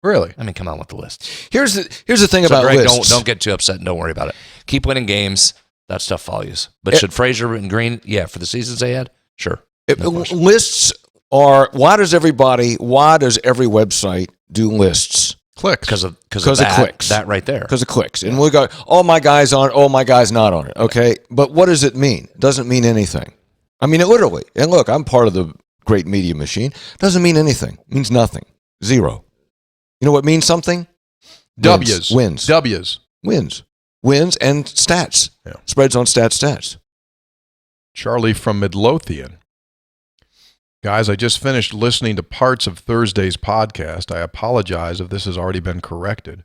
Really? I mean, come on with the list. Here's the thing So about Greg, lists. don't get too upset and don't worry about it. Keep winning games. That stuff follows. But should Frazier and Green, for the seasons they had? Sure. Lists are, why does every website do lists? Clicks. Because of clicks. That right there. Because of clicks. And we go, all my guys on it, all my guys not on it. Okay? But what does it mean? It doesn't mean anything. I mean, it literally. And look, I'm part of the great media machine. Doesn't mean anything. It means nothing. Zero. You know what means something? W's. Wins. W's. Wins. Wins and stats. Yeah. Spreads on stats. Charlie from Midlothian. Guys, I just finished listening to parts of Thursday's podcast. I apologize if this has already been corrected.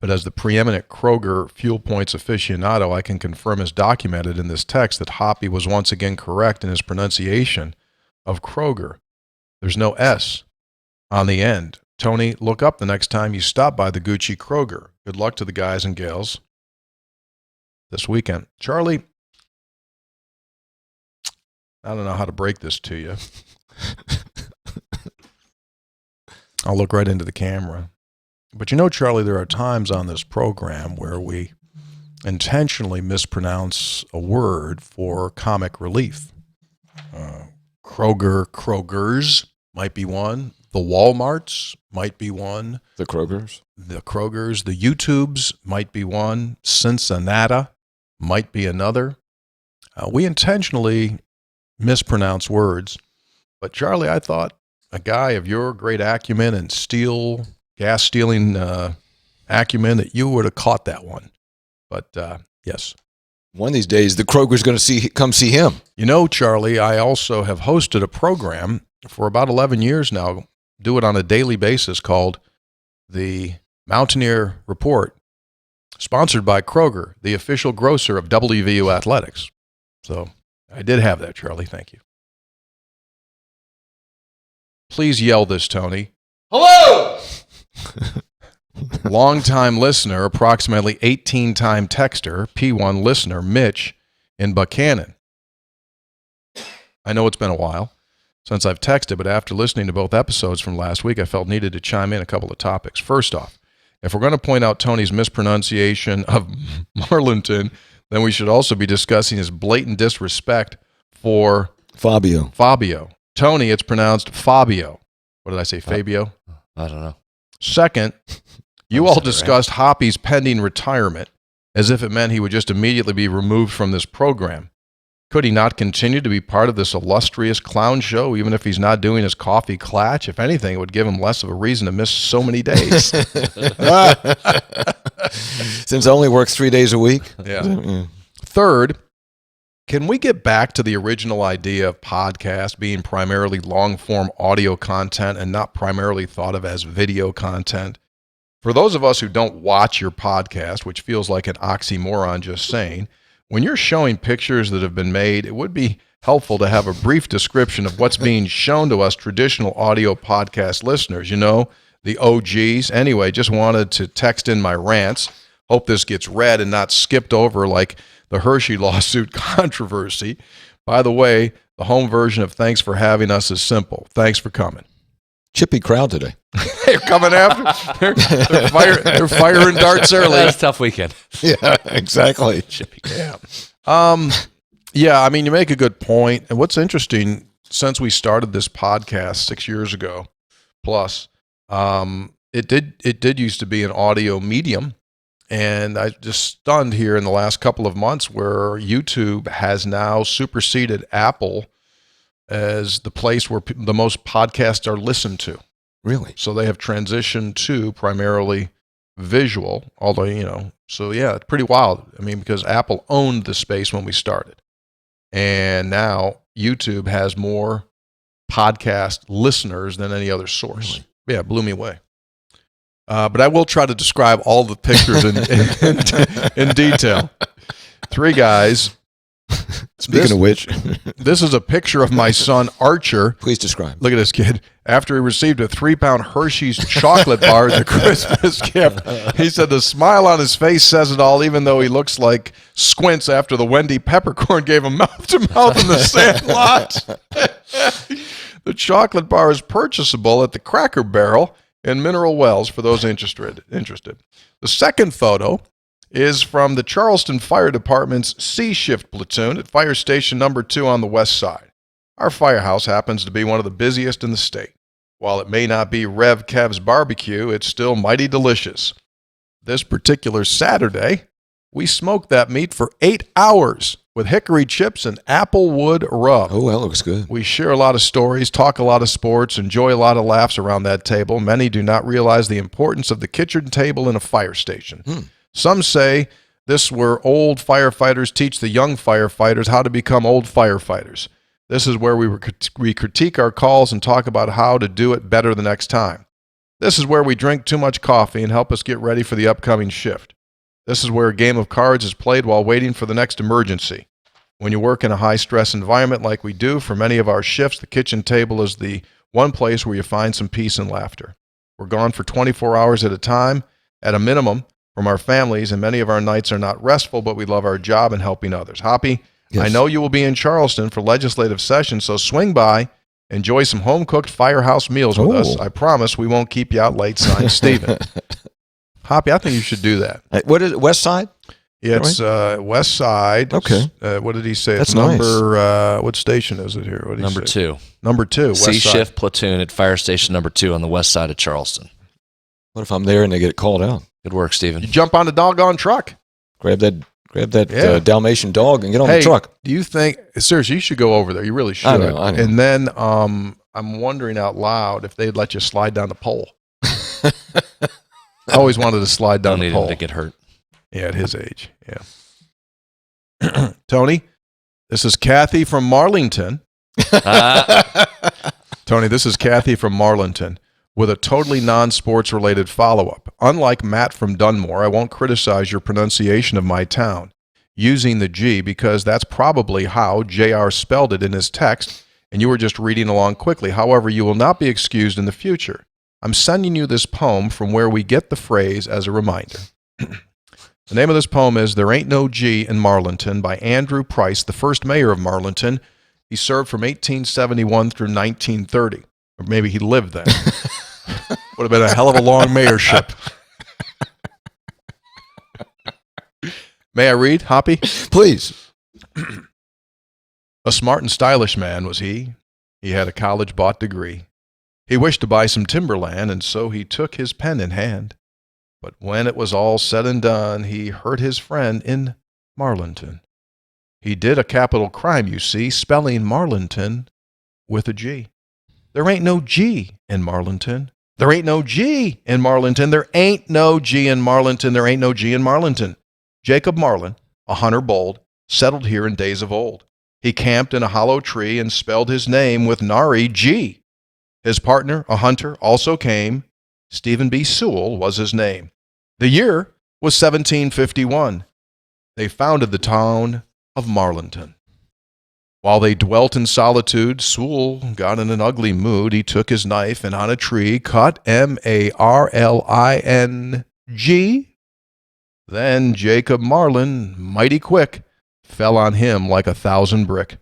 But as the preeminent Kroger Fuel Points aficionado, I can confirm as documented in this text that Hoppy was once again correct in his pronunciation of Kroger. There's no S on the end. Tony, look up the next time you stop by the Gucci Kroger. Good luck to the guys and gals this weekend. Charlie, I don't know how to break this to you. I'll look right into the camera. But you know, Charlie, there are times on this program where we intentionally mispronounce a word for comic relief. Krogers might be one. The Walmarts might be one. The Krogers, the YouTubes might be one. Cincinnati might be another. We intentionally mispronounce words. But Charlie, I thought a guy of your great acumen and gas stealing acumen that you would have caught that one. But yes. One of these days, the Kroger's going to come see him. You know, Charlie, I also have hosted a program for about 11 years now, do it on a daily basis, called the Mountaineer Report, sponsored by Kroger, the official grocer of WVU Athletics. So I did have that, Charlie. Thank you. Please yell this, Tony. Hello! Long-time listener, approximately 18-time texter, P1 listener, Mitch in Buchanan. I know it's been a while since I've texted, but after listening to both episodes from last week, I felt needed to chime in a couple of topics. First off, if we're going to point out Tony's mispronunciation of Marlington, then we should also be discussing his blatant disrespect for Fabio. Tony, it's pronounced Fabio. What did I say, Fabio? I don't know. Second, you all discussed Hoppy's pending retirement as if it meant he would just immediately be removed from this program. Could he not continue to be part of this illustrious clown show, even if he's not doing his coffee clatch? If anything, it would give him less of a reason to miss so many days. Since I only work 3 days a week. Yeah. Third, can we get back to the original idea of podcast being primarily long-form audio content and not primarily thought of as video content? For those of us who don't watch your podcast, which feels like an oxymoron just saying, when you're showing pictures that have been made, it would be helpful to have a brief description of what's being shown to us traditional audio podcast listeners, you know, the OGs. Anyway, just wanted to text in my rants. Hope this gets read and not skipped over like the Hershey lawsuit controversy. By the way, the home version of thanks for having us is simple. Thanks for coming. Chippy crowd today. They're coming after. They're firing darts early. That's a tough weekend. Yeah, exactly. Yeah. Yeah, I mean, you make a good point. And what's interesting, since we started this podcast 6 years ago plus, it did used to be an audio medium. And I just stunned here in the last couple of months where YouTube has now superseded Apple as the place where the most podcasts are listened to. Really? So they have transitioned to primarily visual, although, so yeah, it's pretty wild. I mean, because Apple owned the space when we started. And now YouTube has more podcast listeners than any other source. Really? Yeah, it blew me away. But I will try to describe all the pictures in detail. Three guys. Speaking of which, this is a picture of my son Archer. please describe. Look at this kid. After he received a 3-pound Hershey's chocolate bar as a Christmas gift, he said the smile on his face says it all, even though he looks like Squints after the Wendy Peppercorn gave him mouth-to-mouth in the Sandlot. The chocolate bar is purchasable at the Cracker Barrel in Mineral Wells for those interested. The second photo is from the Charleston Fire Department's C-Shift platoon at Fire Station number 2 on the west side. Our firehouse happens to be one of the busiest in the state. While it may not be Rev Kev's barbecue, it's still mighty delicious. This particular Saturday, we smoked that meat for 8 hours with hickory chips and applewood rub. Oh, that looks good. We share a lot of stories, talk a lot of sports, enjoy a lot of laughs around that table. Many do not realize the importance of the kitchen table in a fire station. Some say this where old firefighters teach the young firefighters how to become old firefighters. This is where we critique our calls and talk about how to do it better the next time. This is where we drink too much coffee and help us get ready for the upcoming shift. This is where a game of cards is played while waiting for the next emergency. When you work in a high-stress environment like we do, for many of our shifts, the kitchen table is the one place where you find some peace and laughter. We're gone for 24 hours at a time, at a minimum, from our families, and many of our nights are not restful, but we love our job and helping others. Hoppy, yes. I know you will be in Charleston for legislative session, so swing by, enjoy some home-cooked Firehouse meals with us. I promise we won't keep you out late, signed Stephen. Hoppy, I think you should do that. What is it, West Side? Yeah, it's West Side. Okay. What did he say? That's it's number, what station is it here? What did Number he say? 2. Number 2, West Side. C-Shift platoon at Fire Station number 2 on the west side of Charleston. What if I'm there and they get called out? Good work, Stephen. You jump on the doggone truck. Grab that Dalmatian dog and get on the truck. Do you think, seriously, you should go over there. You really should. I know. And then I'm wondering out loud if they'd let you slide down the pole. I always wanted to slide down the pole. Don't need him to get hurt. Yeah, at his age. Yeah. Tony, this is Kathy from Marlington. Tony, this is Kathy from Marlington with a totally non-sports related follow-up. Unlike Matt from Dunmore, I won't criticize your pronunciation of my town using the G because that's probably how JR spelled it in his text, and you were just reading along quickly. However, you will not be excused in the future. I'm sending you this poem from where we get the phrase as a reminder. The name of this poem is There Ain't No G in Marlington by Andrew Price, the first mayor of Marlington. He served from 1871 through 1930. Or maybe he lived then. Would have been a hell of a long mayorship. May I read, Hoppy? Please. A smart and stylish man was he. He had a college-bought degree. He wished to buy some timberland, and so he took his pen in hand. But when it was all said and done, he hurt his friend in Marlington. He did a capital crime, you see, spelling Marlington with a G. There ain't no G in Marlington. There ain't no G in Marlington. There ain't no G in Marlington. There ain't no G in Marlington. Jacob Marlin, a hunter bold, settled here in days of old. He camped in a hollow tree and spelled his name with nary G. His partner, a hunter, also came. Stephen B. Sewell was his name. The year was 1751. They founded the town of Marlington. While they dwelt in solitude, Sewell got in an ugly mood. He took his knife and on a tree cut Marling. Then Jacob Marlin, mighty quick, fell on him like 1,000 brick.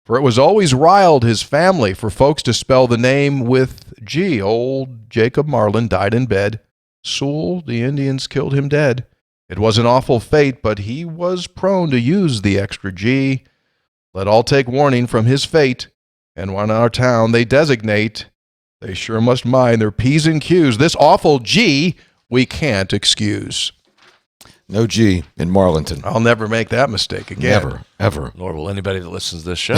For it was always riled his family for folks to spell the name with G. Old Jacob Marlin died in bed. Sewell, the Indians killed him dead. It was an awful fate, but he was prone to use the extra G. Let all take warning from his fate, and when our town they designate, they sure must mind their P's and Q's. This awful G we can't excuse. No G in Marlington. I'll never make that mistake again. Never, ever. Nor will anybody that listens to this show.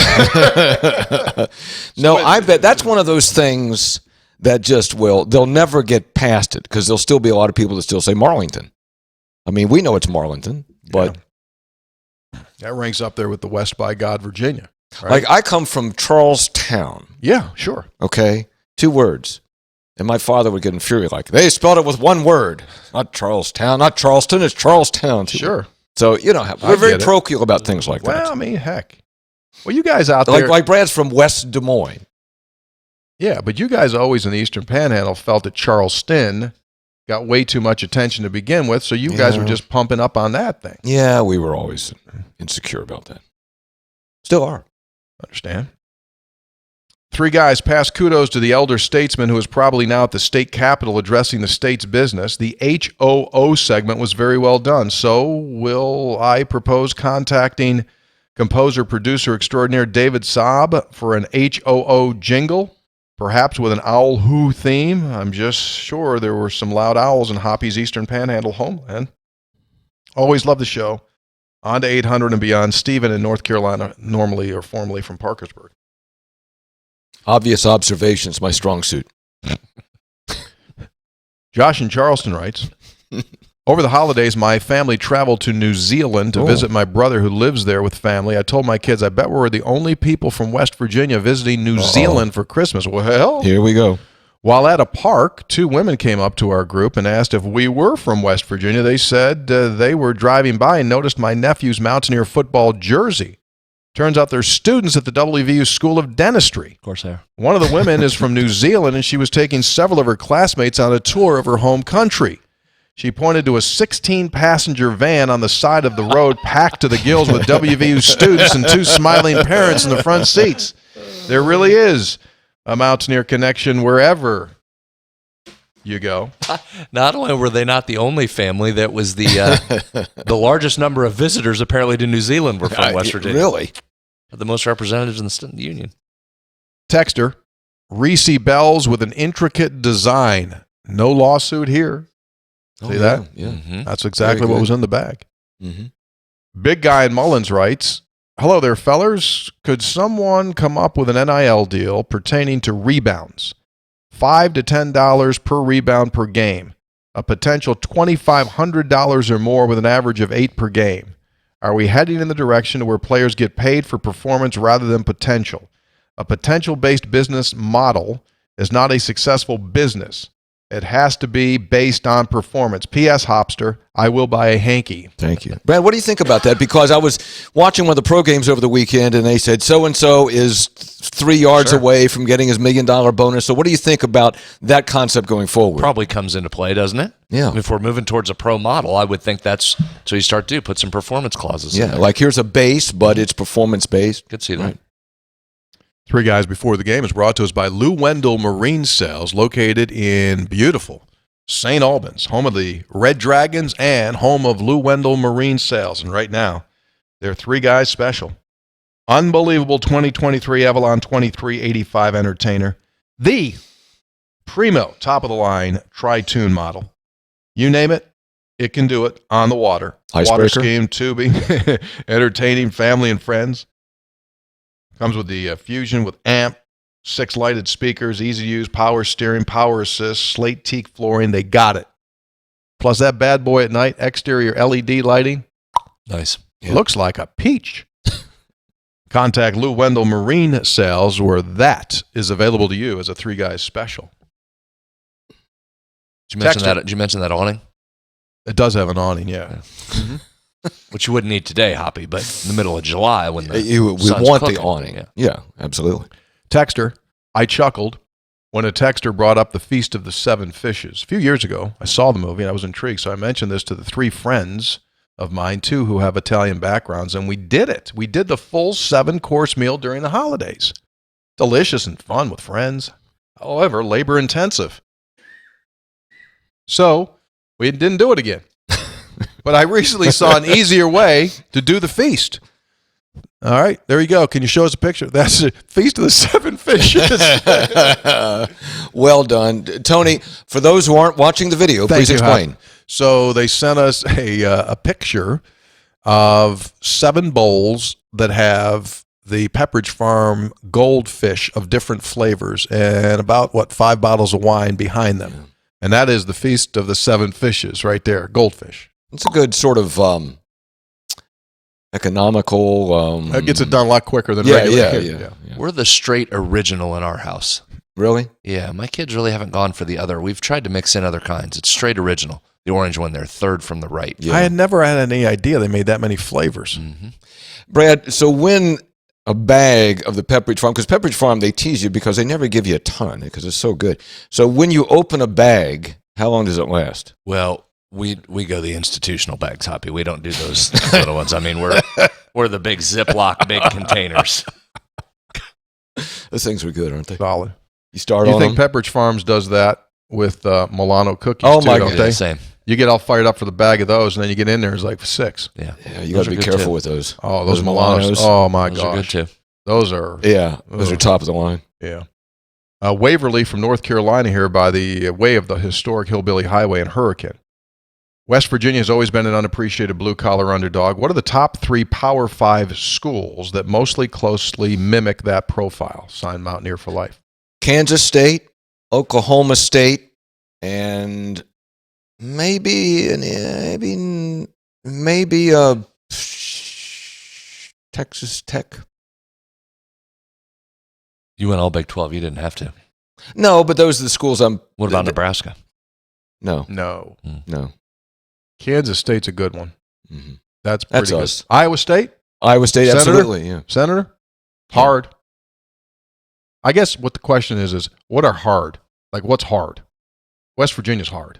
No, I bet that's one of those things that just they'll never get past it because there'll still be a lot of people that still say Marlington. I mean, we know it's Marlington, but that ranks up there with the West by God, Virginia. Right? like I come from Charlestown. Yeah, sure. Okay, 2 words. And my father would get infuriated, like, they spelled it with 1 word. Not Charlestown, not Charleston, it's Charlestown. Sure. So, we're very parochial about things like that. Well, I mean, heck. Well, you guys out there. Like Brad's from West Des Moines. Yeah, but you guys always in the Eastern Panhandle felt that Charleston got way too much attention to begin with, so you guys were just pumping up on that thing. Yeah, we were always insecure about that. Still are. Understand. 3 guys pass kudos to the elder statesman who is probably now at the state capitol addressing the state's business. The HOO segment was very well done. So will I propose contacting composer, producer extraordinaire David Saab for an HOO jingle, perhaps with an owl who theme. I'm just sure there were some loud owls in Hoppy's Eastern Panhandle homeland. Always love the show. On to 800 and beyond. Stephen in North Carolina, normally or formerly from Parkersburg. Obvious observations, my strong suit. Josh in Charleston writes, over the holidays, my family traveled to New Zealand to visit my brother who lives there with family. I told my kids, I bet we're the only people from West Virginia visiting New Zealand for Christmas. Well, here we go. While at a park, 2 women came up to our group and asked if we were from West Virginia. They said they were driving by and noticed my nephew's Mountaineer football jersey. Turns out they're students at the WVU School of Dentistry. Of course they are. One of the women is from New Zealand, and she was taking several of her classmates on a tour of her home country. She pointed to a 16-passenger van on the side of the road packed to the gills with WVU students and 2 smiling parents in the front seats. There really is a Mountaineer connection wherever you go. Not only were they not the only family, that was the largest number of visitors apparently to New Zealand were from West Virginia. Really? The most representatives in the state of the union. Texter, Reese bells with an intricate design. No lawsuit here. See that? Yeah. Mm-hmm. That's exactly what was in the bag. Mm-hmm. Big Guy in Mullins writes, hello there, fellers. Could someone come up with an NIL deal pertaining to rebounds? $5 to $10 per rebound per game. A potential $2,500 or more with an average of 8 per game. Are we heading in the direction to where players get paid for performance rather than potential? A potential-based business model is not a successful business. It has to be based on performance. P.S. Hopster, I will buy a hanky. Thank you. Brad, what do you think about that? Because I was watching one of the pro games over the weekend, and they said so-and-so is 3 yards away from getting his $1 million bonus. So what do you think about that concept going forward? Probably comes into play, doesn't it? Yeah. I mean, if we're moving towards a pro model, I would think that's so you start to put some performance clauses in Yeah, there. like here's a base, but it's performance-based. Could see that. Right. 3 Guys Before the Game is brought to us by Lou Wendell Marine Sales, located in beautiful St. Albans, home of the Red Dragons and home of Lou Wendell Marine Sales. And right now, they're 3 Guys special. Unbelievable 2023 Avalon 2385 Entertainer. The primo, top-of-the-line tri-tune model. You name it, it can do it on the water. Water Icebreaker. skiing, tubing, entertaining family and friends. Comes with the Fusion with amp, 6 lighted speakers, easy to use, power steering, power assist, slate teak flooring. They got it. Plus that bad boy at night, exterior LED lighting. Nice. Yeah. Looks like a peach. Contact Lou Wendell Marine Sales, where that is available to you as a 3 Guys special. Did you mention that awning? It does have an awning, yeah. Which you wouldn't need today, Hoppy, but in the middle of July when the We sun's want cooking. the awning. Yeah. Yeah, absolutely. Texter, I chuckled when a texter brought up the Feast of the Seven Fishes. A few years ago, I saw the movie and I was intrigued, so I mentioned this to the 3 friends of mine too who have Italian backgrounds, and we did it. We did the full 7-course meal during the holidays. Delicious and fun with friends. However, labor intensive. So we didn't do it again. But I recently saw an easier way to do the feast. All right, there you go. Can you show us a picture? That's the Feast of the 7 Fishes. Well done. Tony, for those who aren't watching the video, please explain. So they sent us a picture of 7 bowls that have the Pepperidge Farm goldfish of different flavors and about, 5 bottles of wine behind them. Yeah. And that is the Feast of the 7 Fishes right there, goldfish. It's a good sort of economical. It gets it done a lot quicker than regular. Yeah. We're the straight original in our house. Really? Yeah, my kids really haven't gone for the other. We've tried to mix in other kinds. It's straight original. The orange one there, third from the right. Yeah. I had never had any idea they made that many flavors. Mm-hmm. Brad, so when a bag of the Pepperidge Farm, because Pepperidge Farm, they tease you because they never give you a ton because it's so good. So when you open a bag, how long does it last? Well, we go the institutional bags, Hoppy. We don't do those little ones. I mean, we're the big Ziploc, big containers. Those things are good, aren't they? Solid. You start on them? You think Pepperidge Farms does that with Milano cookies too, don't God. they? Yeah, same. You get all fired up for the bag of those, and then you get in there, it's like 6. Yeah, you got to be careful with those. Oh, those Milanos. Oh, my gosh. Those are good, too. Those are... Yeah, those are top of the line. Yeah. Waverly from North Carolina here by the way of the historic Hillbilly Highway and Hurricane. West Virginia has always been an unappreciated blue-collar underdog. What are the top 3 Power 5 schools that mostly closely mimic that profile? Signed Mountaineer for life. Kansas State, Oklahoma State, and maybe Texas Tech. You went all Big 12. You didn't have to. No, but those are the schools I'm... What about Nebraska? No. No. Kansas State's a good one. Mm-hmm. That's pretty good. Us. Iowa State, Senator? Absolutely, yeah. Senator? Hard. I guess what the question is what are hard? Like, what's hard? West Virginia's hard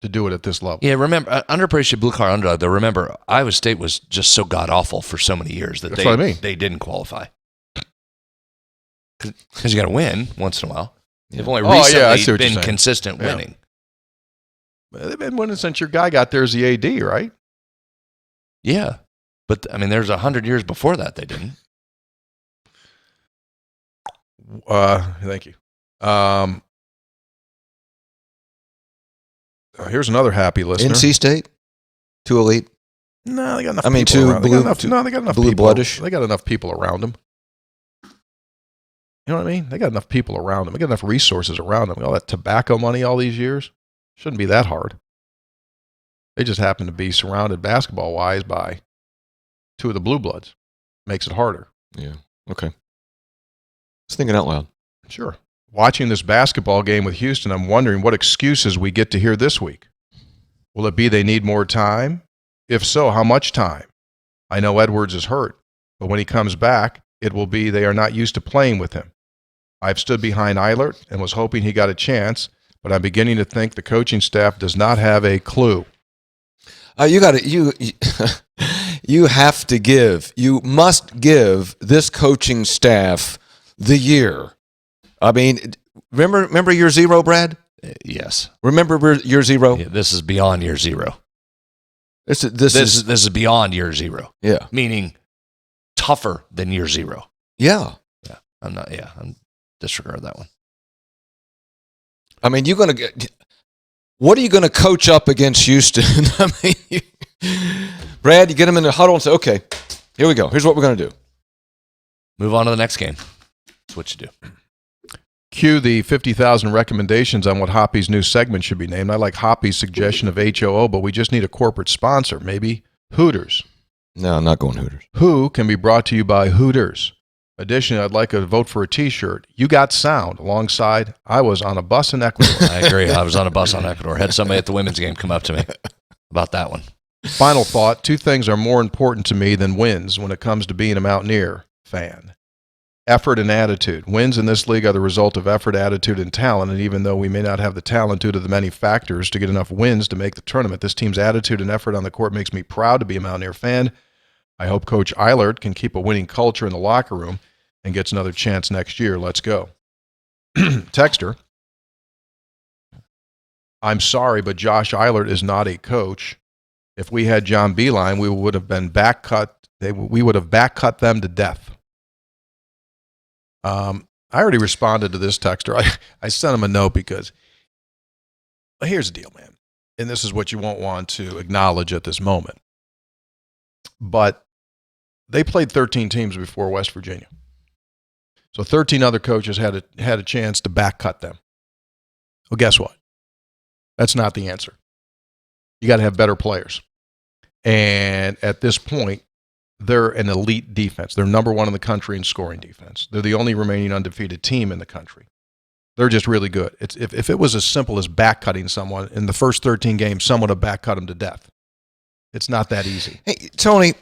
to do it at this level. Yeah, remember, underappreciated blue-collar underdog, though, remember, Iowa State was just so god-awful for so many years that they didn't qualify. Because you got to win once in a while. Yeah. They've only recently been saying. Consistent winning. They've been winning since your guy got there as the AD, right? Yeah. But, I mean, there's 100 years before that they didn't. Thank you. Here's another happy listener. NC State? Too elite? No, they got enough people around. They got enough blue people. Bloodish. They got enough people around them. You know what I mean? They got enough people around them. They got enough resources around them. All that tobacco money all these years. Shouldn't be that hard. They just happen to be surrounded basketball-wise by 2 of the blue bloods. Makes it harder. Yeah. Okay. Just thinking out loud. Sure. Watching this basketball game with Houston, I'm wondering what excuses we get to hear this week. Will it be they need more time? If so, how much time? I know Edwards is hurt, but when he comes back, it will be they are not used to playing with him. I've stood behind Eilert and was hoping he got a chance, but I'm beginning to think the coaching staff does not have a clue. You must give this coaching staff the year. I mean, remember year 0, Brad? Yes. Remember year 0? Yeah, this is beyond year 0. This is beyond year 0. Yeah. Meaning tougher than year 0. Yeah. Yeah. I'm disregard that one. I mean, what are you going to coach up against Houston? I mean, Brad, you get them in the huddle and say, okay, here we go. Here's what we're going to do. Move on to the next game. That's what you do. Cue the 50,000 recommendations on what Hoppy's new segment should be named. I like Hoppy's suggestion of HOO, but we just need a corporate sponsor. Maybe Hooters. No, I'm not going Hooters. Who can be brought to you by Hooters. Additionally, I'd like a vote for a T-shirt. You got sound alongside I was on a bus in Ecuador. I agree. I was on a bus on Ecuador. Had somebody at the women's game come up to me about that one. Final thought. 2 things are more important to me than wins when it comes to being a Mountaineer fan. effort and attitude. Wins in this league are the result of effort, attitude, and talent. And even though we may not have the talent due to the many factors to get enough wins to make the tournament, this team's attitude and effort on the court makes me proud to be a Mountaineer fan. I hope Coach Eilert can keep a winning culture in the locker room and gets another chance next year. Let's go. Texter, I'm sorry, but Josh Eilert is not a coach. If we had John Beilein, we would have been back cut. We would have back cut them to death. I already responded to this texter. I sent him a note because here's the deal, man. And this is what you won't want to acknowledge at this moment. But they played 13 teams before West Virginia. So 13 other coaches had a chance to back cut them. Well, guess what? That's not the answer. You got to have better players. And at this point, they're an elite defense. They're number one in the country in scoring defense. They're the only remaining undefeated team in the country. They're just really good. If it was as simple as back cutting someone, in the first 13 games, someone would have back cut them to death. It's not that easy. Hey, Tony,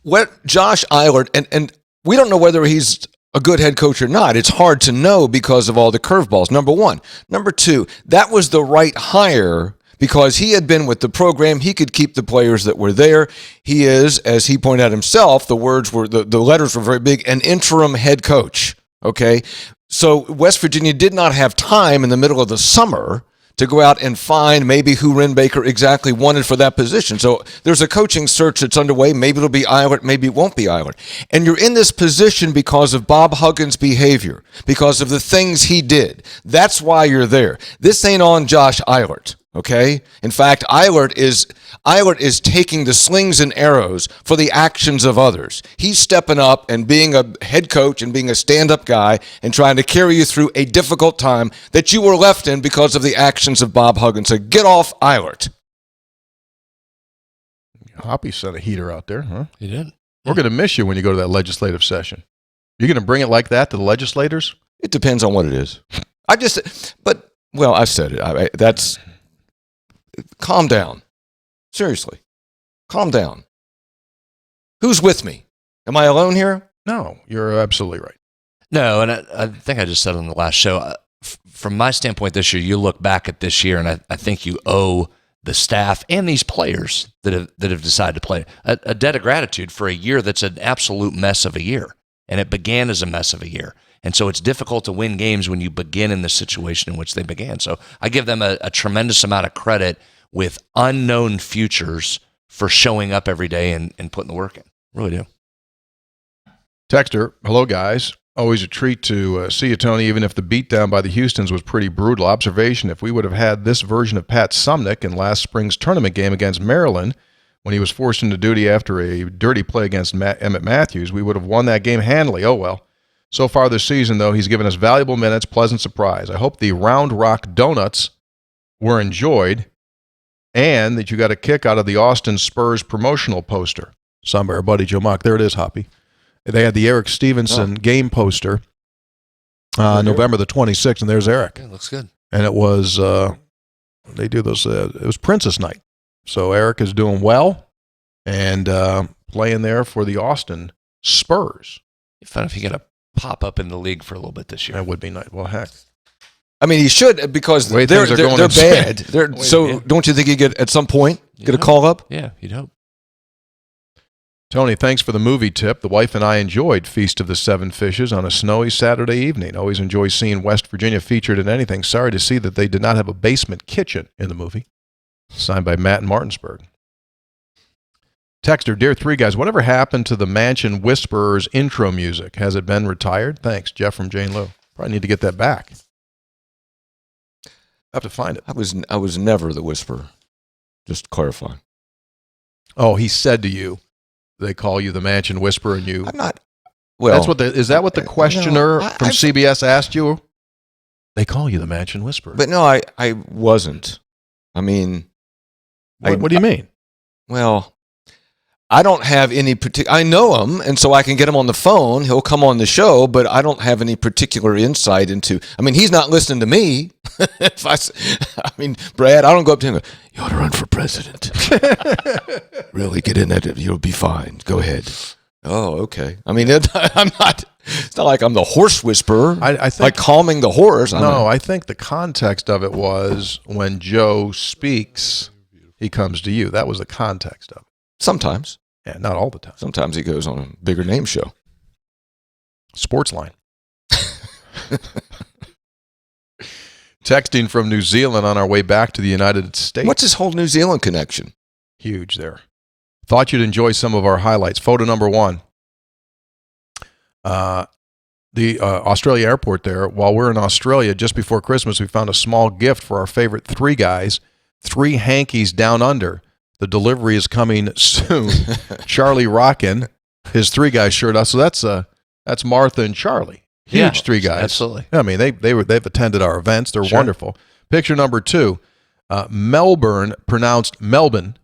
what Josh Eilert, and we don't know whether he's a good head coach or not. It's hard to know because of all the curveballs, number one. Number two, that was the right hire because he had been with the program. He could keep the players that were there. He is, as he pointed out himself, the letters were very big, an interim head coach, okay? So West Virginia did not have time in the middle of the summer to go out and find maybe who Ren Baker exactly wanted for that position. So there's a coaching search that's underway. Maybe it'll be Eilert, maybe it won't be Eilert. And you're in this position because of Bob Huggins' behavior, because of the things he did. That's why you're there. This ain't on Josh Eilert, okay? In fact, Eilert is taking the slings and arrows for the actions of others. He's stepping up and being a head coach and being a stand-up guy and trying to carry you through a difficult time that you were left in because of the actions of Bob Huggins. So get off Eilert. Hoppy sent a heater out there, huh? He did. We're going to miss you when you go to that legislative session. You're going to bring it like that to the legislators? It depends on what it is. I said it. Calm down. Seriously, calm down. Who's with me? Am I alone here? No, you're absolutely right. No, and I think I just said on the last show, from my standpoint this year, you look back at this year, and I think you owe the staff and these players that have decided to play a debt of gratitude for a year that's an absolute mess of a year. And it began as a mess of a year. And so it's difficult to win games when you begin in the situation in which they began. So I give them a tremendous amount of credit with unknown futures for showing up every day and putting the work in. Really do. Texter, hello, guys. Always a treat to see you, Tony, even if the beatdown by the Houstons was pretty brutal. Observation, if we would have had this version of Pat Sumnick in last spring's tournament game against Maryland when he was forced into duty after a dirty play against Emmett Matthews, we would have won that game handily. Oh, well. So far this season, though, he's given us valuable minutes, pleasant surprise. I hope the Round Rock Donuts were enjoyed and that you got a kick out of the Austin Spurs promotional poster. Signed by our buddy Joe Mock. There it is, Hoppy. They had the Eric Stevenson game poster November the 26th, and there's Eric. Yeah, looks good. And it was, they do those, it was Princess Night. So Eric is doing well and playing there for the Austin Spurs. It'd be fun if he got a pop up in the league for a little bit this year. That would be nice. Well, heck. I mean, he should because they're bad. Don't you think he get at some point get a call up? Yeah, you'd hope. Tony, thanks for the movie tip. The wife and I enjoyed Feast of the Seven Fishes on a snowy Saturday evening. Always enjoy seeing West Virginia featured in anything. Sorry to see that they did not have a basement kitchen in the movie. Signed by Matt in Martinsburg. Texter, Dear Three Guys, whatever happened to the Mansion Whisperers intro music? Has it been retired? Thanks, Jeff from Jane Lou. Probably need to get that back. I have to find it. I was never the Whisperer. Just to clarify. Oh, he said to you, they call you the Mansion Whisperer, and you. I'm not. Well, is that what the questioner from CBS asked you? They call you the Mansion Whisperer. But no, I wasn't. I mean, what do you mean? Well, I don't have any particular. I know him, and so I can get him on the phone. He'll come on the show, but I don't have any particular insight into. I mean, he's not listening to me. Brad, I don't go up to him and go, "You ought to run for president." Really get in that. You'll be fine. Go ahead. Oh, okay. I mean, I'm not. It's not like I'm the horse whisperer. I think like calming the horse. I think the context of it was when Joe speaks, he comes to you. That was the context of it. Sometimes. Yeah, not all the time. Sometimes he goes on a bigger name show. Sportsline. Texting from New Zealand on our way back to the United States. What's this whole New Zealand connection? Huge there. Thought you'd enjoy some of our highlights. Photo number 1. The Australia airport there. While we're in Australia, just before Christmas, we found a small gift for our favorite 3 guys. 3 hankies down under. The delivery is coming soon. Charlie rocking his 3 guys shirt. So that's Martha and Charlie. Huge 3 guys. Absolutely. I mean, they've attended our events. They're wonderful. Picture number 2. Melbourne, pronounced Melbourne,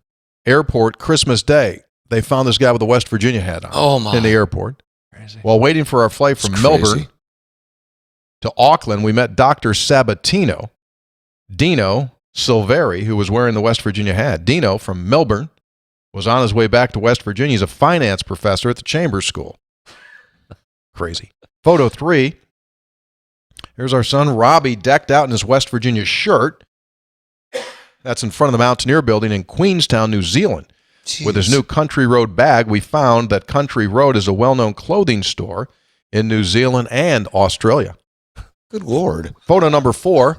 airport, Christmas Day. They found this guy with a West Virginia hat on in the airport. Crazy. While waiting for our flight from Melbourne to Auckland, we met Dr. Sabatino, Dino Silveri, who was wearing the West Virginia hat. Dino from Melbourne was on his way back to West Virginia. He's a finance professor at the Chambers School. Crazy. Photo 3. Here's our son, Robbie, decked out in his West Virginia shirt. That's in front of the Mountaineer building in Queenstown, New Zealand. Jeez. With his new Country Road bag, we found that Country Road is a well-known clothing store in New Zealand and Australia. Good Lord. Photo number 4.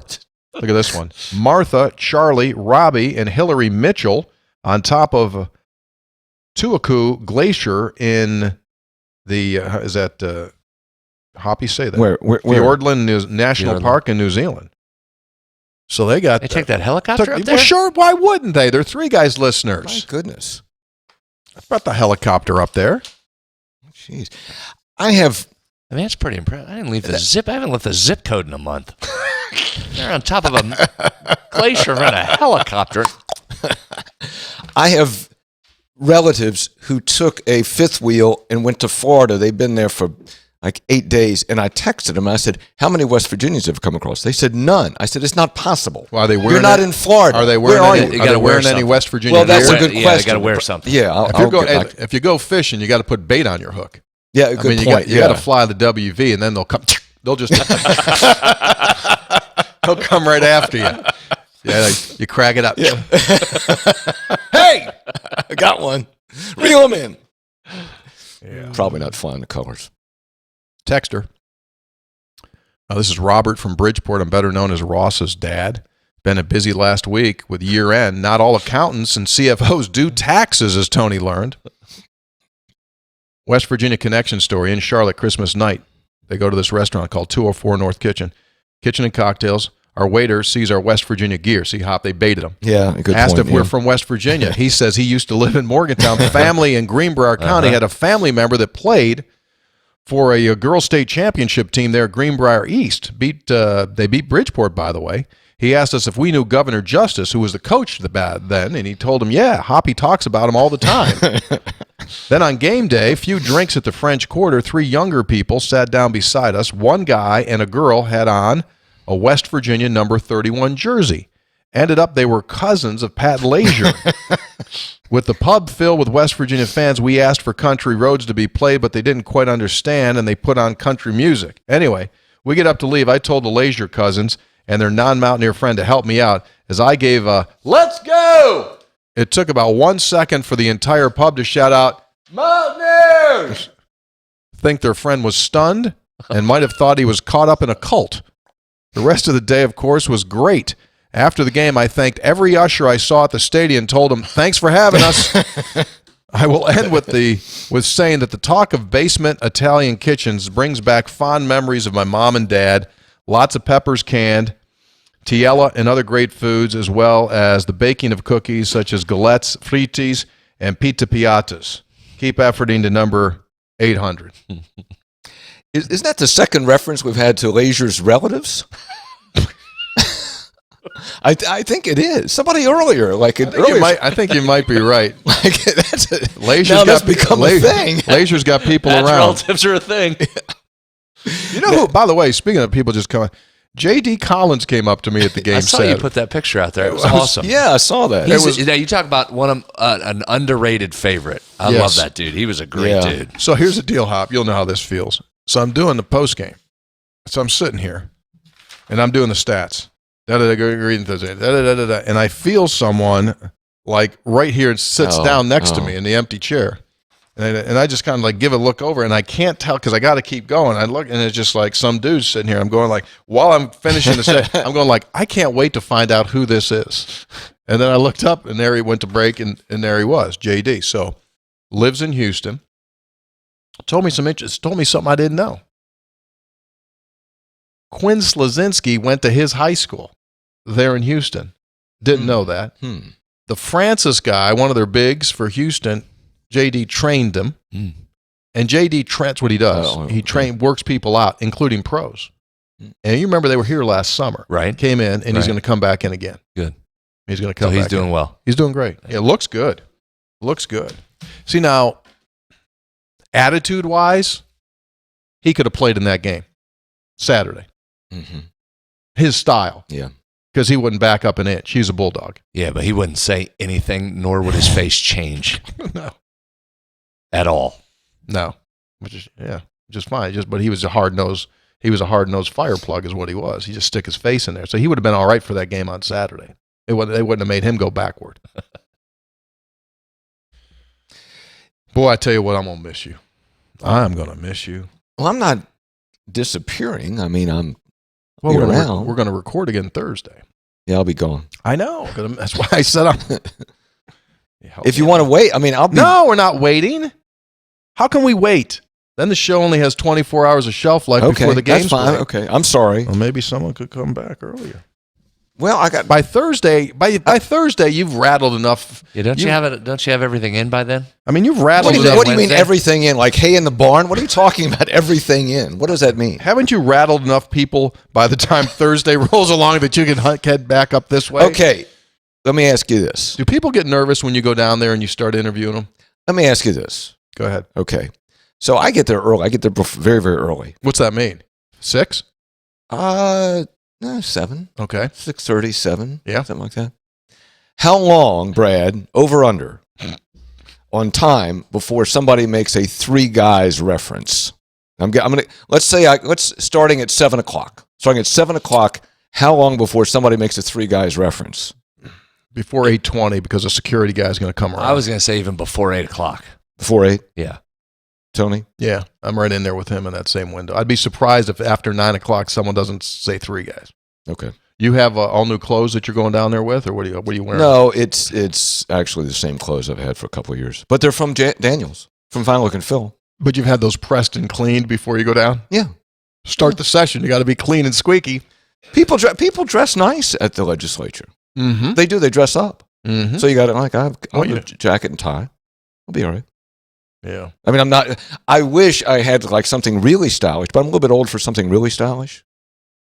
Look at this one. Martha, Charlie, Robbie, and Hillary Mitchell on top of Tuaku Glacier in the, is that, Hoppy say that? Where? Fiordland National Park in New Zealand. So they take that helicopter up there? Well, sure. Why wouldn't they? They're 3 guys listeners. My goodness. I brought the helicopter up there. Jeez. I mean, that's pretty impressive. I haven't left the zip code in a month. They're on top of a glacier in a helicopter. I have relatives who took a 5th wheel and went to Florida. They've been there for like 8 days, and I texted them. I said, "How many West Virginians have come across?" They said, "None." I said, "It's not possible. Well, are they wearing You're not in Florida. Are they wearing any West Virginia? Well, that's gear? a good question. Yeah, they got to wear something. Yeah, if you go fishing, you got to put bait on your hook. Yeah, good point. You got to fly the WV, and then they'll come. They'll just they'll come right after you. Yeah, you crack it up. Yeah. Hey, I got one. Reel them in. Yeah. Probably not flying the colors. Texter. This is Robert from Bridgeport. I'm better known as Ross's dad. Been a busy last week with year end. Not all accountants and CFOs do taxes, as Tony learned. West Virginia connection story in Charlotte, Christmas night. They go to this restaurant called 204 North Kitchen. Kitchen and cocktails. Our waiter sees our West Virginia gear. See, Hop, they baited him. Yeah, good Asked point, if we're from West Virginia. He says he used to live in Morgantown. Family in Greenbrier County had a family member that played for a girls' state championship team there at Greenbrier East. They beat Bridgeport, by the way. He asked us if we knew Governor Justice, who was the coach then, and he told him, yeah, Hoppy talks about him all the time. Then on game day, few drinks at the French Quarter, 3 younger people sat down beside us. One guy and a girl had on a West Virginia number 31 jersey. Ended up they were cousins of Pat Leisure. With the pub filled with West Virginia fans, we asked for Country Roads to be played, but they didn't quite understand, and they put on country music. Anyway, we get up to leave. I told the Leisure cousins and their non-Mountaineer friend to help me out as I gave a, "Let's go!" It took about 1 second for the entire pub to shout out, "Mountaineers!" Think their friend was stunned and might have thought he was caught up in a cult. The rest of the day, of course, was great. After the game, I thanked every usher I saw at the stadium and told them, "Thanks for having us." I will end with saying that the talk of basement Italian kitchens brings back fond memories of my mom and dad. Lots of peppers canned, tiella and other great foods, as well as the baking of cookies such as galettes, frittes, and pita piattas. Keep efforting to number 800. Isn't that the second reference we've had to Leisure's relatives? I think it is. Somebody earlier, I think you might be right. Leisure's become a thing. Leisure's got people around. Relatives are a thing. You know who, by the way, speaking of people just coming, J.D. Collins came up to me at the game. I saw you put that picture out there. It was awesome. Yeah, I saw that. Now you talk about an underrated favorite. I love that dude. He was a great dude. So here's the deal, Hop. You'll know how this feels. So I'm doing the post game. So I'm sitting here, and I'm doing the stats. And I feel someone like right here sits down next to me in the empty chair. And I just kind of like give a look over, and I can't tell because I got to keep going. I look, and it's just like some dude sitting here. I'm going like, while I'm finishing the set, I'm going like, I can't wait to find out who this is. And then I looked up, and there he went to break, and there he was, JD. So lives in Houston. Told me something I didn't know. Quinn Slazinski went to his high school there in Houston. Didn't know that. The Francis guy, one of their bigs for Houston, JD trained him, and JD, that's what he does. He works people out, including pros. And you remember they were here last summer. Right. Came in, and he's going to come back in again. Good. He's going to come back in. So he's doing well. He's doing great. Yeah, looks good. Looks good. See, now, attitude-wise, he could have played in that game Saturday. His style. Yeah. Because he wouldn't back up an inch. He's a bulldog. Yeah, but he wouldn't say anything, nor would his face change. No. At all. No. Just fine. But he was a hard-nosed fire plug is what he was. He just stick his face in there. So he would have been all right for that game on Saturday. They wouldn't have made him go backward. Boy, I tell you what, I'm going to miss you. I'm going to miss you. Well, I'm not disappearing. I mean, we're going to record again Thursday. Yeah, I'll be gone. I know. That's why I said I'm. If you want to wait, I mean, I'll be. No, we're not waiting. How can we wait? Then the show only has 24 hours of shelf life before the game's that's fine. played. Okay, I'm sorry. Well, maybe someone could come back earlier. Well, I got by Thursday. By Thursday, you've rattled enough. Yeah, don't you have everything in by then? I mean, you've rattled enough. What do you mean everything in? Like hay in the barn? What are you talking about? Everything in? What does that mean? Haven't you rattled enough people by the time Thursday rolls along that you can head back up this way? Okay, let me ask you this: do people get nervous when you go down there and you start interviewing them? Let me ask you this. Go ahead. Okay, so I get there early. I get there very, very early. What's that mean? 6? 7. Okay. 6:30, 7. Yeah. Something like that. How long, Brad, over under, on time before somebody makes a three guys reference? I'm gonna let's starting at 7 o'clock. Starting at 7 o'clock, how long before somebody makes a three guys reference? Before 8:20, because a security guy is going to come around. I was going to say even before 8 o'clock. Before 8? Yeah. Tony? Yeah, I'm right in there with him in that same window. I'd be surprised if after 9 o'clock someone doesn't say three guys. Okay. You have all new clothes that you're going down there with, or what are you wearing? No, it's actually the same clothes I've had for a couple of years, but they're from Daniels, from Fine Look and Phil. But you've had those pressed and cleaned before you go down? Yeah. Start the session. You got to be clean and squeaky. People dress nice at the legislature. Mm-hmm. They do. They dress up. Mm-hmm. So you got to I'll have a jacket and tie. I'll be all right. Yeah. I mean, I wish I had like something really stylish, but I'm a little bit old for something really stylish.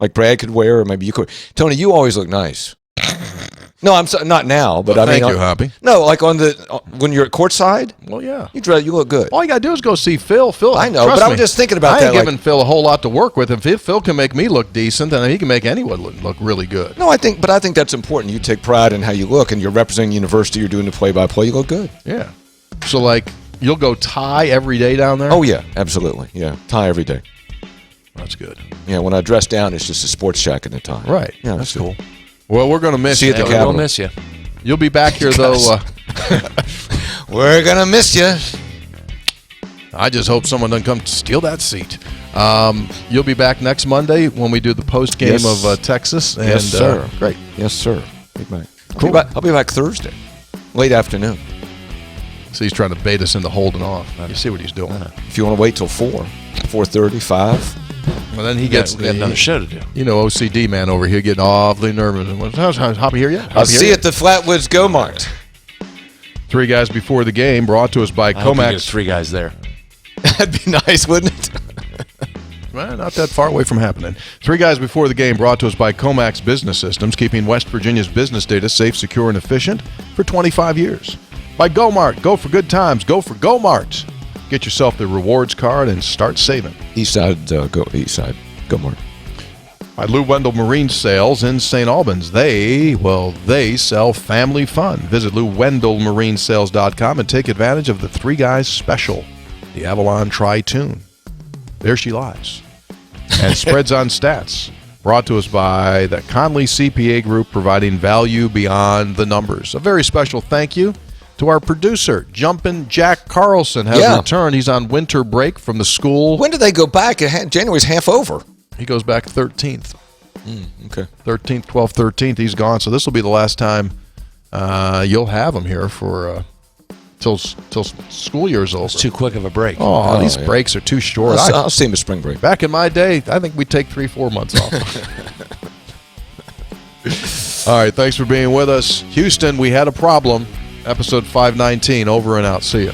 Like Brad could wear, or maybe you could. Tony, you always look nice. No, not now, but Thank you, Hoppy. No, like when you're at courtside. Well, yeah. You look good. All you got to do is go see Phil. I know, but I'm just thinking about that. I ain't giving Phil a whole lot to work with. If Phil can make me look decent, then he can make anyone look really good. No, I think that's important. You take pride in how you look, and you're representing the university. You're doing the play-by-play. You look good. Yeah. So, like, you'll go tie every day down there? Oh, yeah, absolutely. Yeah, tie every day. That's good. Yeah, when I dress down, it's just a sports jacket and a tie. Right. Yeah, that's cool. Well, we're going to miss you. See you at the Capitol. We'll miss you. You'll be back here, though. We're going to miss you. I just hope someone doesn't come steal that seat. You'll be back next Monday when we do the post game of Texas. And, yes, sir. Great. Yes, sir. Cool. I'll be back Thursday, late afternoon. So he's trying to bait us into holding off. You see what he's doing. If you want to wait till 4, 4:30, 5. Well, then he gets we got another show to do. OCD man over here getting awfully nervous. How's Hoppy here yet? I'll see you at the Flatwoods Go Mart. Three guys before the game, brought to us by Comax. Three guys there. That'd be nice, wouldn't it? Well, not that far away from happening. Three guys before the game, brought to us by Comax Business Systems, keeping West Virginia's business data safe, secure, and efficient for 25 years. By GoMart, go for good times, go for GoMart. Get yourself the rewards card and start saving. East side, go Mart. By Lou Wendell Marine Sales in St. Albans. They sell family fun. Visit LouWendellMarineSales.com and take advantage of the Three Guys special, the Avalon Tri-Tune. There she lies. And Spreads on Stats, brought to us by the Conley CPA Group, providing value beyond the numbers. A very special thank you to our producer, Jumpin' Jack Carlson, has returned. He's on winter break from the school. When do they go back? January's half over. He goes back 13th. Okay. 13th, 12th, 13th. He's gone. So this will be the last time you'll have him here for till school year's over. It's too quick of a break. Oh, these breaks are too short. I'll see him at spring break. Back in my day, I think we'd take 3-4 months off. All right, thanks for being with us. Houston, we had a problem. Episode 519, over and out. See ya.